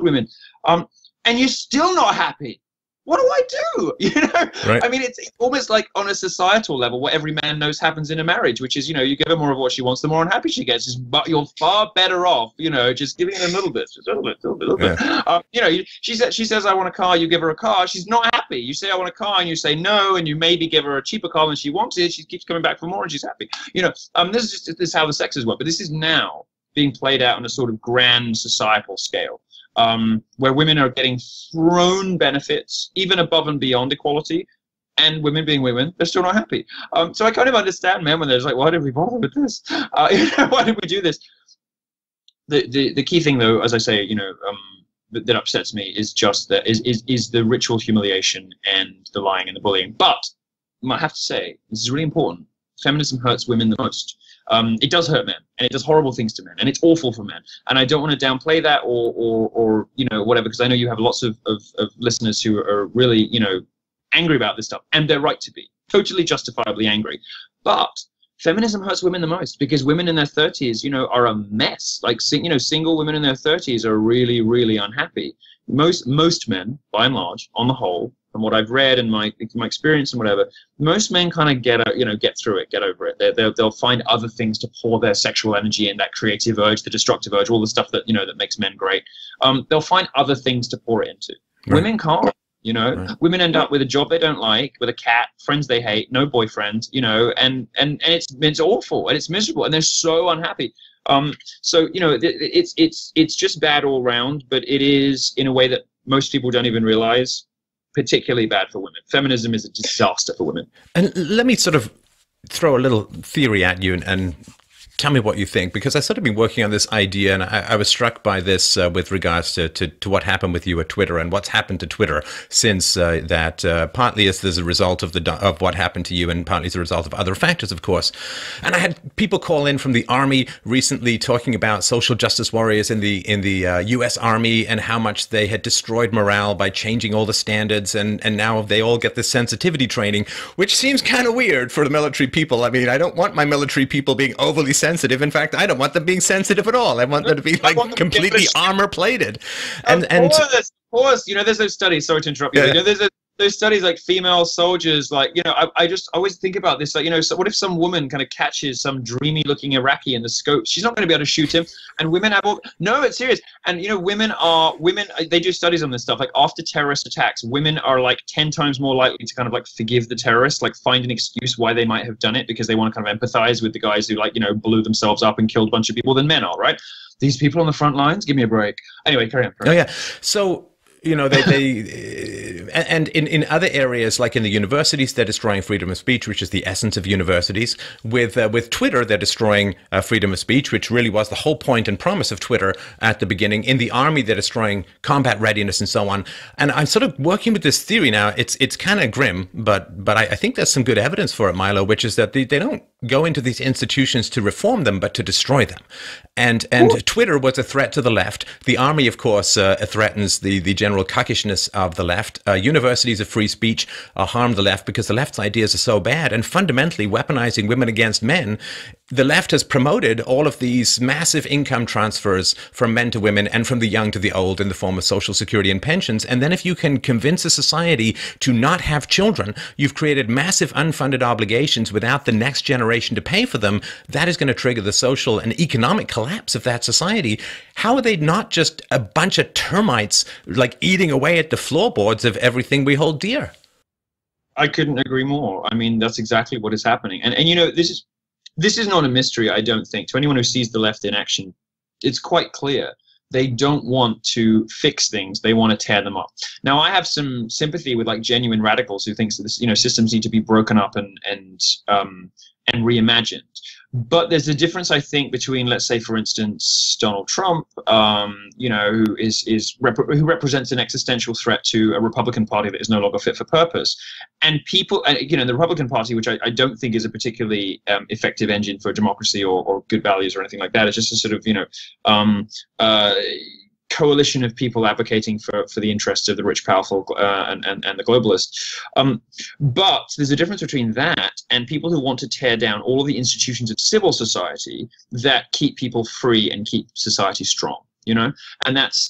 women. And you're still not happy. What do I do? Right. I mean, it's almost like on a societal level, what every man knows happens in a marriage, which is, you give her more of what she wants, the more unhappy she gets. But you're far better off, just giving her a little bit, just a little bit. Yeah. She says, I want a car. You give her a car. She's not happy. You say, I want a car, and you say no, and you maybe give her a cheaper car than she wanted. She keeps coming back for more, and she's happy. This is how the sexes work. But this is now being played out on a sort of grand societal scale. Where women are getting thrown benefits even above and beyond equality, and women being women, they're still not happy. So I kind of understand, man, when there's like, why did we bother with this? Why did we do this? The key thing, though, as I say, that upsets me is just that is the ritual humiliation and the lying and the bullying. But I have to say, this is really important. Feminism hurts women the most. It does hurt men, and it does horrible things to men, and it's awful for men. And I don't want to downplay that or whatever, because I know you have lots of listeners who are really, angry about this stuff, and they're right to be totally justifiably angry. But feminism hurts women the most because women in their 30s, are a mess. Like, single women in their 30s are really, really unhappy. Most men, by and large, on the whole, from what I've read and my experience and whatever, most men kind of get through it, get over it. They'll find other things to pour their sexual energy in, that creative urge, the destructive urge, all the stuff that that makes men great. They'll find other things to pour it into. Right. Women can't. You know, Right. women end up with a job they don't like, with a cat, friends they hate, no boyfriend, you know, and it's awful and it's miserable and they're so unhappy. So you know, it's just bad all around, but it is in a way that most people don't even realize, particularly bad for women. Feminism is a disaster for women. And let me sort of throw a little theory at you and tell me what you think, because I've sort of been working on this idea, and I was struck by this with regards to what happened with you at Twitter and what's happened to Twitter since that. Partly as a result of what happened to you, and partly as a result of other factors, of course. And I had people call in from the Army recently talking about social justice warriors in the U.S. Army and how much they had destroyed morale by changing all the standards, and now they all get this sensitivity training, which seems kind of weird for the military people. I mean, I don't want my military people being overly sensitive. In fact, I don't want them being sensitive at all. I want them to be like completely armor plated. And of course, you know, there's those studies. Sorry to interrupt you. Yeah. You know, those studies like female soldiers, like, you know, I just always think about this, like, you know, so what if some woman kind of catches some dreamy looking Iraqi in the scope? She's not going to be able to shoot him. And women have all, no, it's serious. And, you know, women, they do studies on this stuff. Like after terrorist attacks, women are like 10 times more likely to kind of like forgive the terrorist, like find an excuse why they might have done it because they want to kind of empathize with the guys who, like, you know, blew themselves up and killed a bunch of people than men are, right? These people on the front lines, give me a break. Anyway, carry on. Oh yeah. So, you know, and in other areas, like in the universities, they're destroying freedom of speech, which is the essence of universities. With Twitter, they're destroying freedom of speech, which really was the whole point and promise of Twitter at the beginning. In the Army, they're destroying combat readiness and so on. And I'm sort of working with this theory now. It's kind of grim, but I think there's some good evidence for it, Milo, which is that they don't go into these institutions to reform them, but to destroy them. And Twitter was a threat to the left. The Army, of course, threatens the general cuckishness of the left. Universities of free speech harm the left because the left's ideas are so bad. And fundamentally, weaponizing women against men, the left has promoted all of these massive income transfers from men to women and from the young to the old in the form of social security and pensions. And then if you can convince a society to not have children, you've created massive unfunded obligations without the next generation to pay for them. That is going to trigger the social and economic collapse of that society. How are they not just a bunch of termites, like eating away at the floorboards of everything we hold dear? I couldn't agree more. I mean, that's exactly what is happening. And you know, this is not a mystery, I don't think. To anyone who sees the left in action, it's quite clear. They don't want to fix things. They want to tear them up. Now, I have some sympathy with like genuine radicals who think that this, you know, systems need to be broken up and reimagined. But there's a difference, I think, between, let's say, for instance, Donald Trump, you know, who represents an existential threat to a Republican Party that is no longer fit for purpose, and people, you know, the Republican Party, which I don't think is a particularly effective engine for democracy or good values or anything like that. It's just a sort of, you know, coalition of people advocating for the interests of the rich, powerful, and the globalists. But there's a difference between that and people who want to tear down all of the institutions of civil society that keep people free and keep society strong. You know, and that's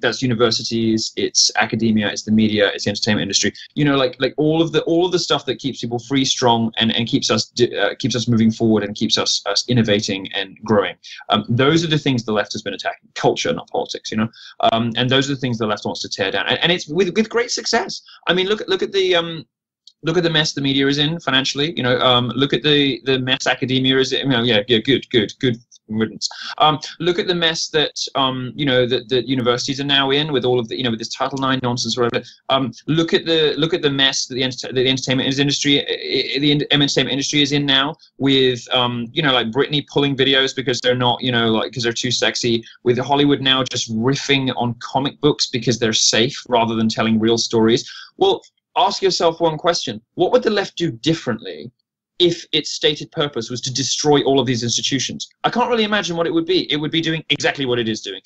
that's universities, it's academia, it's the media, it's the entertainment industry. You know, like all of the stuff that keeps people free, strong, and keeps us moving forward and keeps us innovating and growing. Those are the things the left has been attacking. Culture, not politics. You know, and those are the things the left wants to tear down, and it's with great success. I mean, look at the mess the media is in financially. You know, look at the mess academia is in. You know, good riddance. Look at the mess that you know that universities are now in with all of the, you know, with this Title IX nonsense or whatever. Look at the mess that the entertainment industry is in now with you know, like Britney pulling videos because they're not, you know, like because they're too sexy. With Hollywood now just riffing on comic books because they're safe rather than telling real stories. Well, ask yourself one question: what would the left do differently if its stated purpose was to destroy all of these institutions? I can't really imagine what it would be. It would be doing exactly what it is doing.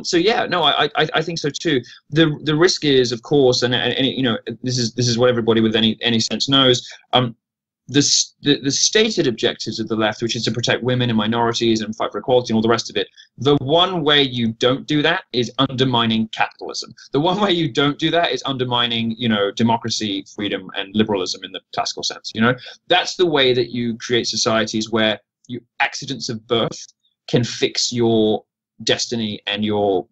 So yeah, no, I think so too. The risk is, of course, and you know, this is what everybody with any sense knows. The stated objectives of the left, which is to protect women and minorities and fight for equality and all the rest of it, the one way you don't do that is undermining capitalism. The one way you don't do that is undermining, you know, democracy, freedom, and liberalism in the classical sense. You know, that's the way that you create societies where accidents of birth can fix your destiny and your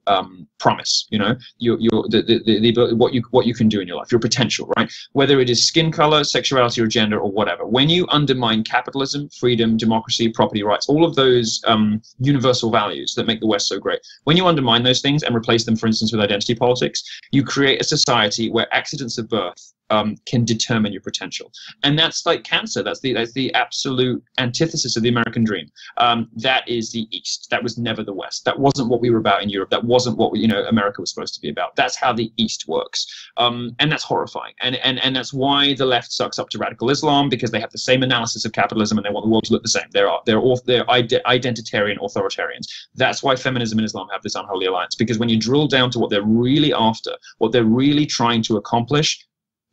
promise, what you can do in your life, your potential, right? Whether it is skin color, sexuality, or gender, or whatever. When you undermine capitalism, freedom, democracy, property rights, all of those universal values that make the West so great, when you undermine those things and replace them, for instance, with identity politics, you create a society where accidents of birth can determine your potential. And that's like cancer. That's the absolute antithesis of the American dream. That is the East. That was never the West. That wasn't what we were about in Europe. That wasn't what America was supposed to be about. That's how the East works. And that's horrifying. And that's why the left sucks up to radical Islam, because they have the same analysis of capitalism and they want the world to look the same. They're identitarian authoritarians. That's why feminism and Islam have this unholy alliance, because when you drill down to what they're really after, what they're really trying to accomplish,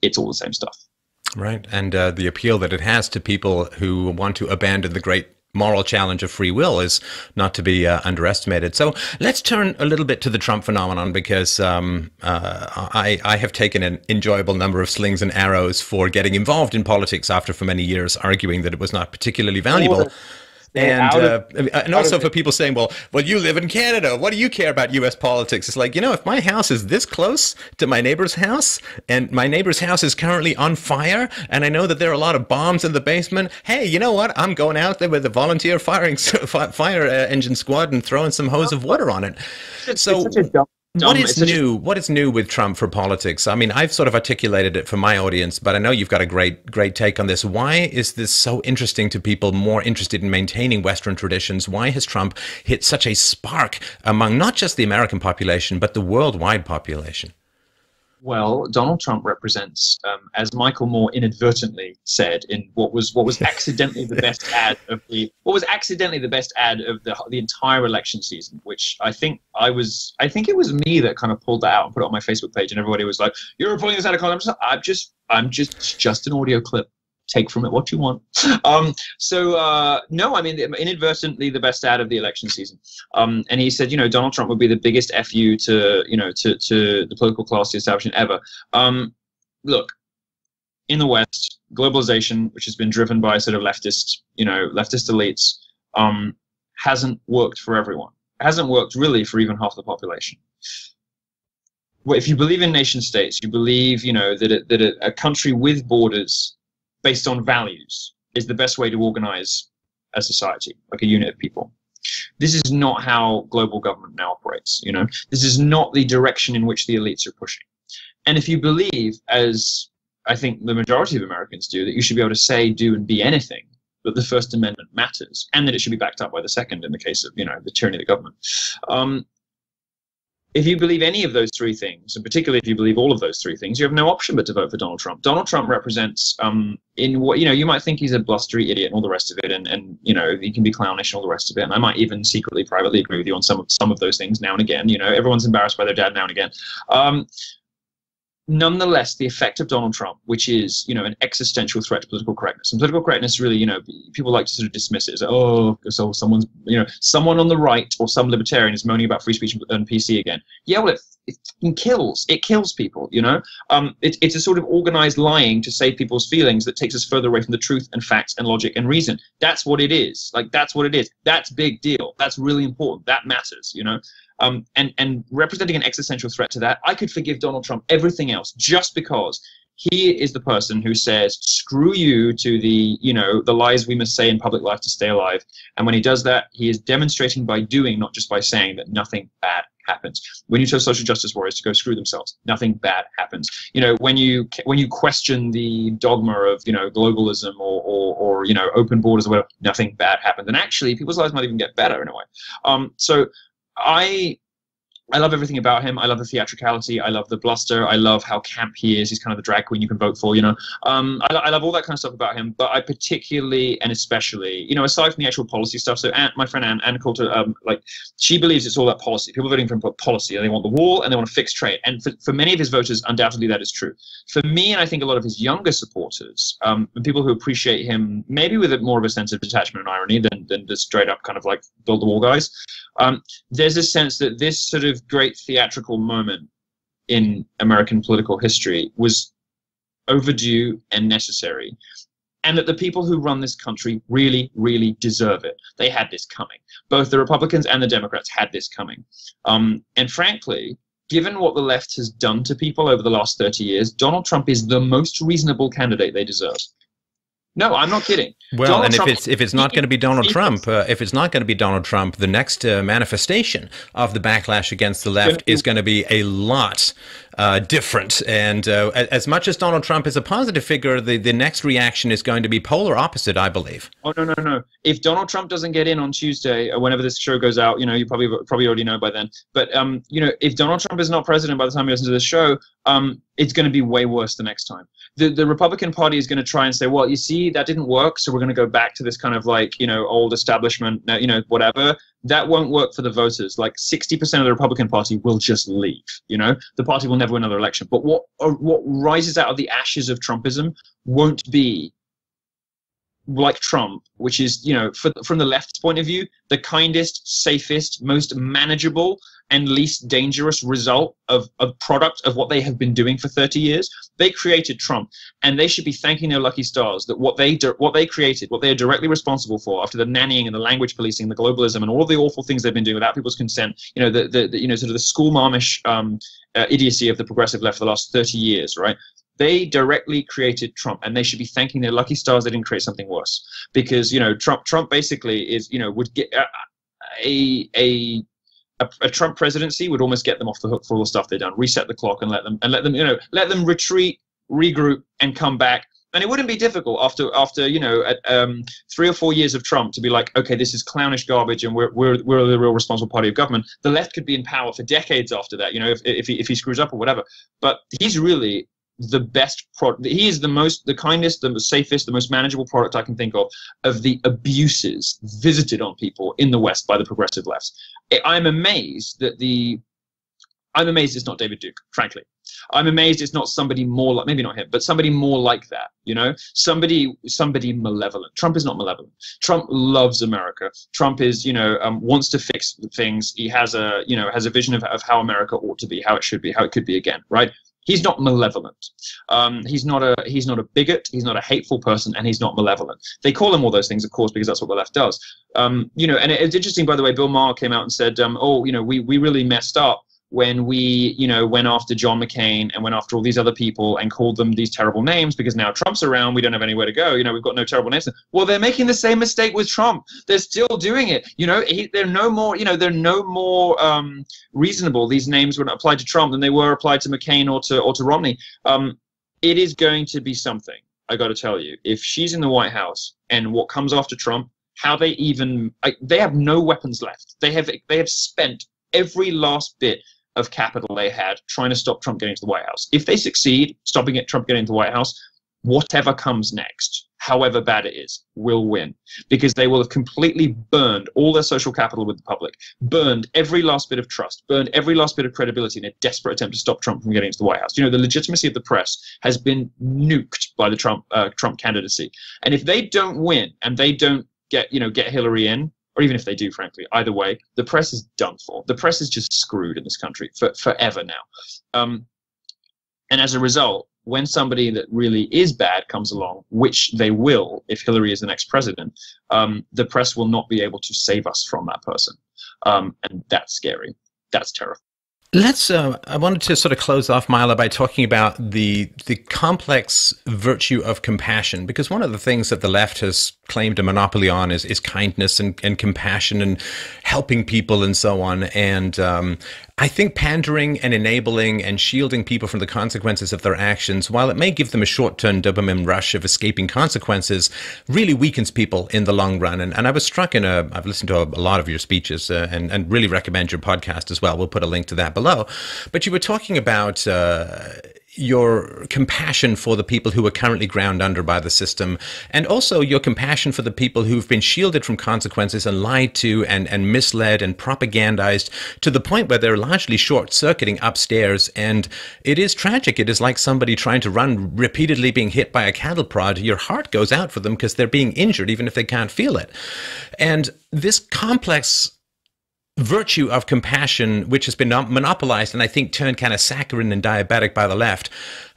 it's all the same stuff. Right. And the appeal that it has to people who want to abandon the great moral challenge of free will is not to be underestimated. So let's turn a little bit to the Trump phenomenon, because I have taken an enjoyable number of slings and arrows for getting involved in politics after for many years arguing that it was not particularly valuable. And also for people saying, well, you live in Canada. What do you care about U.S. politics? It's like, if my house is this close to my neighbor's house and my neighbor's house is currently on fire and I know that there are a lot of bombs in the basement, hey, you know what? I'm going out there with a volunteer fire engine squad and throwing some hose of water on it. So what is new with Trump for politics? I mean, I've sort of articulated it for my audience, but I know you've got a great take on this. Why is this so interesting to people more interested in maintaining Western traditions? Why has Trump hit such a spark among not just the American population, but the worldwide population? Well, Donald Trump represents, as Michael Moore inadvertently said, in what was accidentally the best ad of the entire election season. Which I think it was me that kind of pulled that out and put it on my Facebook page, and everybody was like, "You're pulling this out of context." I'm just an audio clip. Take from it what you want. No, I mean, inadvertently the best ad of the election season. And he said, Donald Trump would be the biggest FU to the political class, the establishment ever. Look, in the West, globalization, which has been driven by sort of leftist elites, hasn't worked for everyone. It hasn't worked really for even half the population. Well, if you believe in nation states, you believe, that a country with borders based on values is the best way to organize a society, like a unit of people. This is not how global government now operates. This is not the direction in which the elites are pushing. And if you believe, as I think the majority of Americans do, that you should be able to say, do, and be anything, that the First Amendment matters, and that it should be backed up by the Second in the case of, the tyranny of the government. If you believe any of those three things, and particularly if you believe all of those three things, you have no option but to vote for Donald Trump. Donald Trump represents, in what, you might think he's a blustery idiot and all the rest of it, and he can be clownish and all the rest of it. And I might even secretly, privately agree with you on some of those things now and again. Everyone's embarrassed by their dad now and again. Nonetheless, the effect of Donald Trump, which is, an existential threat to political correctness, and political correctness really, people like to sort of dismiss it as, so someone's, someone on the right or some libertarian is moaning about free speech and PC again. Yeah, well, it kills. It kills people, It's a sort of organized lying to save people's feelings that takes us further away from the truth and facts and logic and reason. That's what it is. That's what it is. That's big deal. That's really important. That matters, And representing an existential threat to that, I could forgive Donald Trump everything else just because he is the person who says, screw you to the lies we must say in public life to stay alive. And when he does that, he is demonstrating by doing, not just by saying, that nothing bad happens. When you tell social justice warriors to go screw themselves, nothing bad happens. When you question the dogma of, globalism or open borders or whatever, nothing bad happens. And actually, people's lives might even get better in a way. So I love everything about him. I love the theatricality. I love the bluster. I love how camp he is. He's kind of the drag queen you can vote for, I love all that kind of stuff about him. But I particularly and especially, aside from the actual policy stuff, so my friend Ann Coulter, she believes it's all about policy. People voting for him for policy. They want the wall and they want to fix trade. And for many of his voters, undoubtedly that is true. For me, and I think a lot of his younger supporters, and people who appreciate him maybe with more of a sense of detachment and irony than the straight up kind of like build the wall guys, there's a sense that this sort of great theatrical moment in American political history was overdue and necessary. and that the people who run this country really, really deserve it. They had this coming. Both the Republicans and the Democrats had this coming. And frankly, given what the left has done to people over the last 30 years, Donald Trump is the most reasonable candidate they deserve. No, I'm not kidding. Well, Donald and Trump, if it's not going to be Donald Trump, the next manifestation of the backlash against the left is going to be a lot different. And as much as Donald Trump is a positive figure, the next reaction is going to be polar opposite, I believe. Oh, no. If Donald Trump doesn't get in on Tuesday, or whenever this show goes out, you probably already know by then. But if Donald Trump is not president by the time you listen to this show, it's going to be way worse the next time. The Republican Party is going to try and say, well, you see, that didn't work, so we're going to go back to this kind of like, old establishment, whatever. That won't work for the voters. Like 60% of the Republican Party will just leave. The party will never win another election. But what rises out of the ashes of Trumpism won't be like Trump, which is, from the left's point of view, the kindest, safest, most manageable, and least dangerous result of product of what they have been doing for 30 years. They created Trump, and they should be thanking their lucky stars that what they created, what they are directly responsible for, after the nannying and the language policing, the globalism, and all of the awful things they've been doing without people's consent. Sort of the school marmish idiocy of the progressive left for the last 30 years, right? They directly created Trump, and they should be thanking their lucky stars they didn't create something worse. Because Trump basically is would get a Trump presidency would almost get them off the hook for all the stuff they've done. Reset the clock and let them retreat, regroup, and come back. And it wouldn't be difficult after 3 or 4 years of Trump to be like, okay, this is clownish garbage, and we're the real responsible party of government. The left could be in power for decades after that. If he screws up or whatever. But he's really the best product. He is the kindest, the safest, the most manageable product I can think of the abuses visited on people in the West by the progressive left. I'm amazed it's not David Duke, frankly. I'm amazed it's not somebody more like, maybe not him, but somebody more like that, somebody malevolent. Trump is not malevolent. Trump loves America. Trump is, wants to fix things. He has a vision of how America ought to be, how it should be, how it could be again, right? He's not malevolent. He's not a bigot. He's not a hateful person, and he's not malevolent. They call him all those things, of course, because that's what the left does. And it's interesting, by the way. Bill Maher came out and said, we really messed up when we, went after John McCain and went after all these other people and called them these terrible names, because now Trump's around, we don't have anywhere to go. We've got no terrible names. Well, they're making the same mistake with Trump. They're still doing it. They're no more, reasonable. These names were applied to Trump than they were applied to McCain or to Romney. It is going to be something, I got to tell you. If she's in the White House and what comes after Trump, how they have no weapons left. They have spent every last bit of capital they had trying to stop Trump getting to the White House. If they succeed stopping Trump getting to the White House, whatever comes next, however bad it is, will win, because they will have completely burned all their social capital with the public, burned every last bit of trust, burned every last bit of credibility in a desperate attempt to stop Trump from getting to the White House. The legitimacy of the press has been nuked by the Trump candidacy. And if they don't win and they don't get Hillary in, or even if they do, frankly, either way, the press is done for. The press is just screwed in this country forever now. And as a result, when somebody that really is bad comes along, which they will if Hillary is the next president, the press will not be able to save us from that person. And that's scary. That's terrifying. I wanted to sort of close off, Milo, by talking about the complex virtue of compassion, because one of the things that the left has claimed a monopoly on is kindness and compassion and helping people and so on. And I think pandering and enabling and shielding people from the consequences of their actions, while it may give them a short-term dopamine rush of escaping consequences, really weakens people in the long run. And I was struck I've listened to a lot of your speeches and really recommend your podcast as well. We'll put a link to that below. But you were talking about your compassion for the people who are currently ground under by the system, and also your compassion for the people who've been shielded from consequences and lied to and misled and propagandized to the point where they're largely short-circuiting upstairs. And it is tragic. It is like somebody trying to run, repeatedly being hit by a cattle prod. Your heart goes out for them because they're being injured even if they can't feel it. And this complex virtue of compassion, which has been monopolized and I think turned kind of saccharine and diabetic by the left,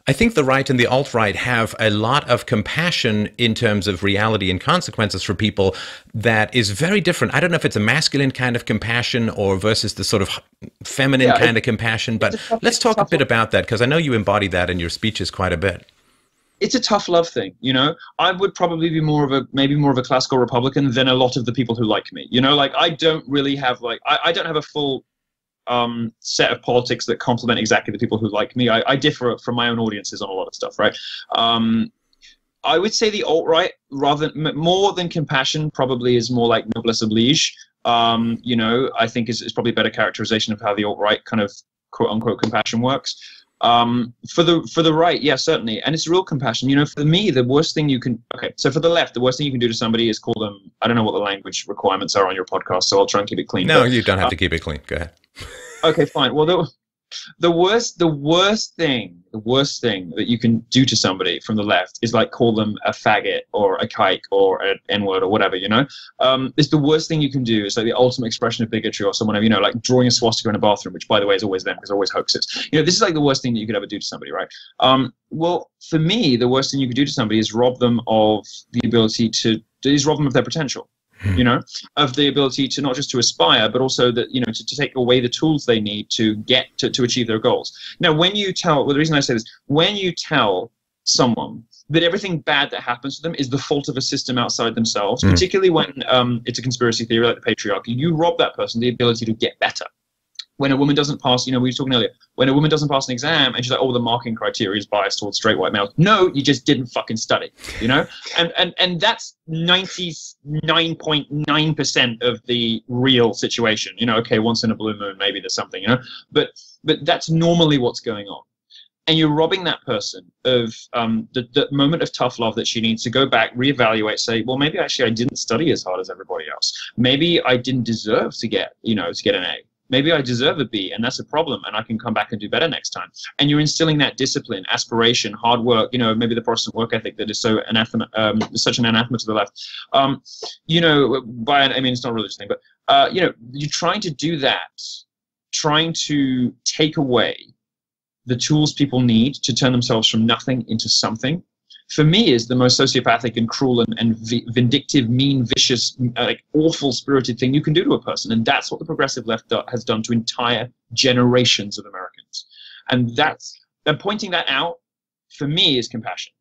I think the right and the alt-right have a lot of compassion in terms of reality and consequences for people that is very different. I don't know if it's a masculine kind of compassion or versus the sort of feminine kind of compassion, but let's talk a bit about that, because I know you embody that in your speeches quite a bit. It's a tough love thing, you know. I would probably be maybe more of a classical Republican than a lot of the people who like me, you know. Like, I don't really have I don't have a full set of politics that complement exactly the people who like me. I differ from my own audiences on a lot of stuff, right? I would say the alt-right, more than compassion, probably is more like noblesse oblige. You know, I think is probably a better characterization of how the alt-right kind of quote unquote compassion works. For the right, yeah, certainly, and it's real compassion. You know, for me, the worst thing you can so for the left, the worst thing you can do to somebody is call them. I don't know what the language requirements are on your podcast, so I'll try and keep it clean. No, you don't have to keep it clean. Go ahead. Okay, fine. Well, the worst thing that you can do to somebody from the left is like call them a faggot or a kike or an N-word or whatever, you know. It's the worst thing you can do. It's like the ultimate expression of bigotry, or someone, you know, like drawing a swastika in a bathroom, which by the way is always them because always hoaxes. You know, this is like the worst thing that you could ever do to somebody, right? Well, for me, the worst thing you could do to somebody is rob them of the ability rob them of their potential. You know, of the ability to not just to aspire, but also that, you know, to take away the tools they need to get to achieve their goals. Now, the reason I say this, when you tell someone that everything bad that happens to them is the fault of a system outside themselves, particularly when it's a conspiracy theory like the patriarchy, you rob that person the ability to get better. When a woman doesn't pass, you know, we were talking earlier, when a woman doesn't pass an exam and she's like, oh, the marking criteria is biased towards straight white males. No, you just didn't fucking study, you know? And that's 99.9% of the real situation. You know, okay, once in a blue moon, maybe there's something, you know? But that's normally what's going on. And you're robbing that person of the moment of tough love that she needs to go back, reevaluate, say, well, maybe actually I didn't study as hard as everybody else. Maybe I didn't deserve to get an A. Maybe I deserve a B, and that's a problem, and I can come back and do better next time. And you're instilling that discipline, aspiration, hard work, you know, maybe the Protestant work ethic that is so such an anathema to the left. You know, I mean, it's not a religious thing, but, you know, you're trying to do that, trying to take away the tools people need to turn themselves from nothing into something, for me, is the most sociopathic and cruel and vindictive, mean, vicious, like awful spirited thing you can do to a person. And that's what the progressive left has done to entire generations of Americans. And pointing that out, for me, is compassion.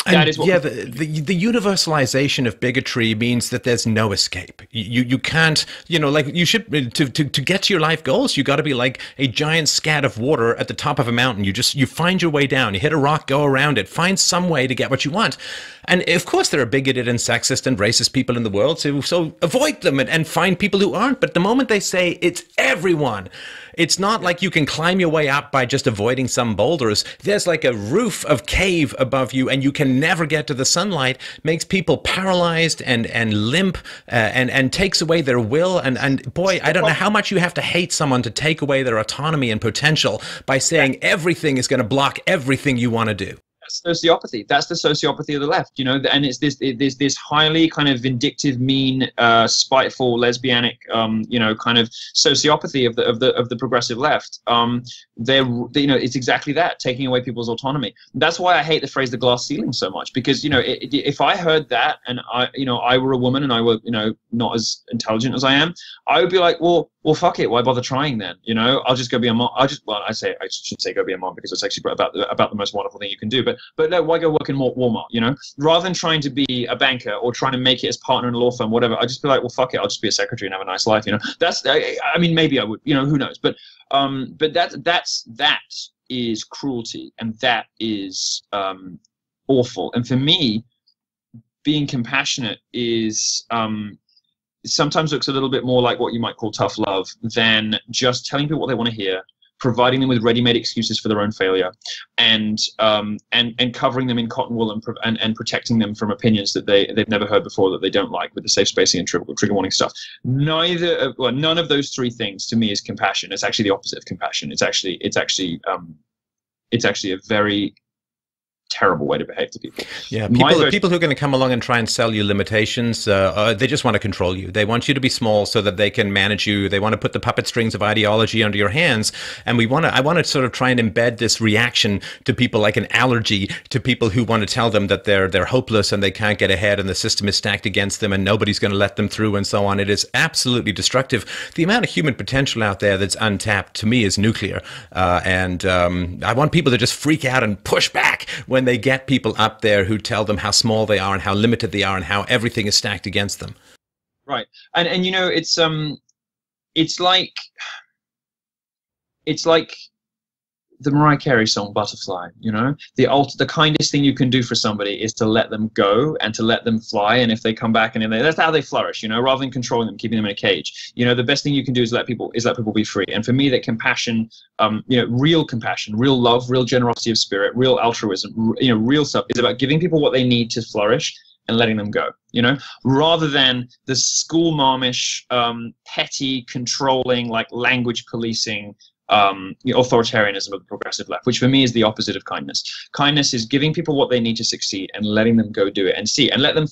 That is what the universalization of bigotry means that there's no escape. You can't, you know, like you should, to get to your life goals, you got to be like a giant scat of water at the top of a mountain. You find your way down, you hit a rock, go around it, find some way to get what you want. And of course there are bigoted and sexist and racist people in the world, so avoid them and find people who aren't. But the moment they say it's everyone, it's not like you can climb your way up by just avoiding some boulders. There's like a roof of cave above you, and you can never get to the sunlight. Makes people paralyzed and limp, and takes away their will. And boy, I don't know how much you have to hate someone to take away their autonomy and potential by saying everything is going to block everything you want to do. Sociopathy. That's the sociopathy of the left, you know, and it's this highly kind of vindictive, mean, spiteful, lesbianic, you know, kind of sociopathy of the progressive left. You know, it's exactly that, taking away people's autonomy. That's why I hate the phrase "the glass ceiling" so much, because, you know, if I heard that and I were a woman and I were, you know, not as intelligent as I am, I would be like, well, fuck it. Why bother trying then? You know, I'll just go be a mom. I should say go be a mom, because it's actually about the most wonderful thing you can do. But no, why go work in Walmart? You know, rather than trying to be a banker or trying to make it as partner in a law firm, whatever. I just be like, well, fuck it. I'll just be a secretary and have a nice life. You know, I mean, maybe I would. You know, who knows? But that is cruelty, and that is awful. And for me, being compassionate is sometimes looks a little bit more like what you might call tough love than just telling people what they want to hear, providing them with ready-made excuses for their own failure, and covering them in cotton wool and protecting them from opinions that they've never heard before, that they don't like, with the safe spacing and trigger warning stuff. None of those three things to me is compassion. It's actually the opposite of compassion. It's actually a very terrible way to behave to people. Yeah, people who are going to come along and try and sell you limitations, they just want to control you. They want you to be small so that they can manage you. They want to put the puppet strings of ideology under your hands. And I want to sort of try and embed this reaction to people like an allergy to people who want to tell them that they're hopeless and they can't get ahead and the system is stacked against them and nobody's going to let them through and so on. It is absolutely destructive. The amount of human potential out there that's untapped, to me, is nuclear. And I want people to just freak out and push back when they get people up there who tell them how small they are and how limited they are and how everything is stacked against them. Right. And you know, it's like the Mariah Carey song Butterfly. You know, the kindest thing you can do for somebody is to let them go and to let them fly, and if they come back and that's how they flourish, you know, rather than controlling them, keeping them in a cage. You know, the best thing you can do is let people be free. And for me, that compassion, you know, real compassion, real love, real generosity of spirit, real altruism, you know, real stuff is about giving people what they need to flourish and letting them go, you know, rather than the school momish, petty, controlling, like language policing, authoritarianism of the progressive left, which for me is the opposite of kindness. Kindness is giving people what they need to succeed and letting them go do it and let them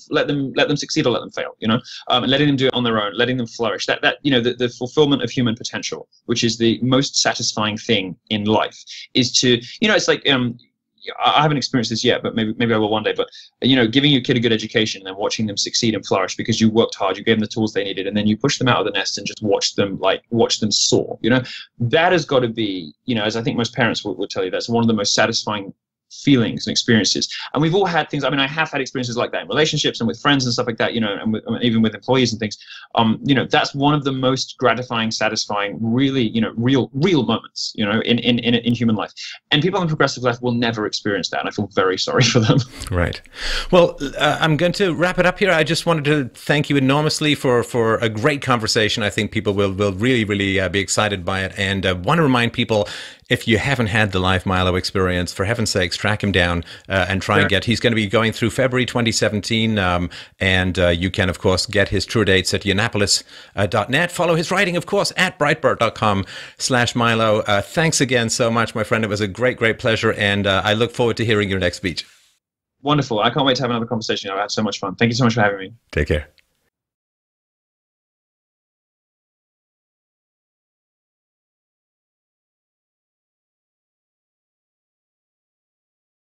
succeed or let them fail, you know, and letting them do it on their own, letting them flourish. That you know, the fulfillment of human potential, which is the most satisfying thing in life, is to, you know, it's like I haven't experienced this yet, but maybe I will one day. But you know, giving your kid a good education and then watching them succeed and flourish because you worked hard, you gave them the tools they needed, and then you push them out of the nest and just watch them soar. You know, that has got to be, you know, as I think most parents will tell you, that's one of the most satisfying feelings and experiences. And we've all had things. I mean, I have had experiences like that in relationships and with friends and stuff like that, you know, and even with employees and things. You know, that's one of the most gratifying, satisfying, really, you know, real moments, you know, in human life. And people on the progressive left will never experience that. And I feel very sorry for them. Right. Well, I'm going to wrap it up here. I just wanted to thank you enormously for a great conversation. I think people will really be excited by it. And want to remind people, if you haven't had the live Milo experience, for heaven's sakes, track him down and try and get. He's going to be going through February 2017, and you can, of course, get his tour dates at Yiannopoulos.net. Follow his writing, of course, at Breitbart.com/Milo. Thanks again so much, my friend. It was a great pleasure, and I look forward to hearing your next speech. Wonderful. I can't wait to have another conversation. I've had so much fun. Thank you so much for having me. Take care.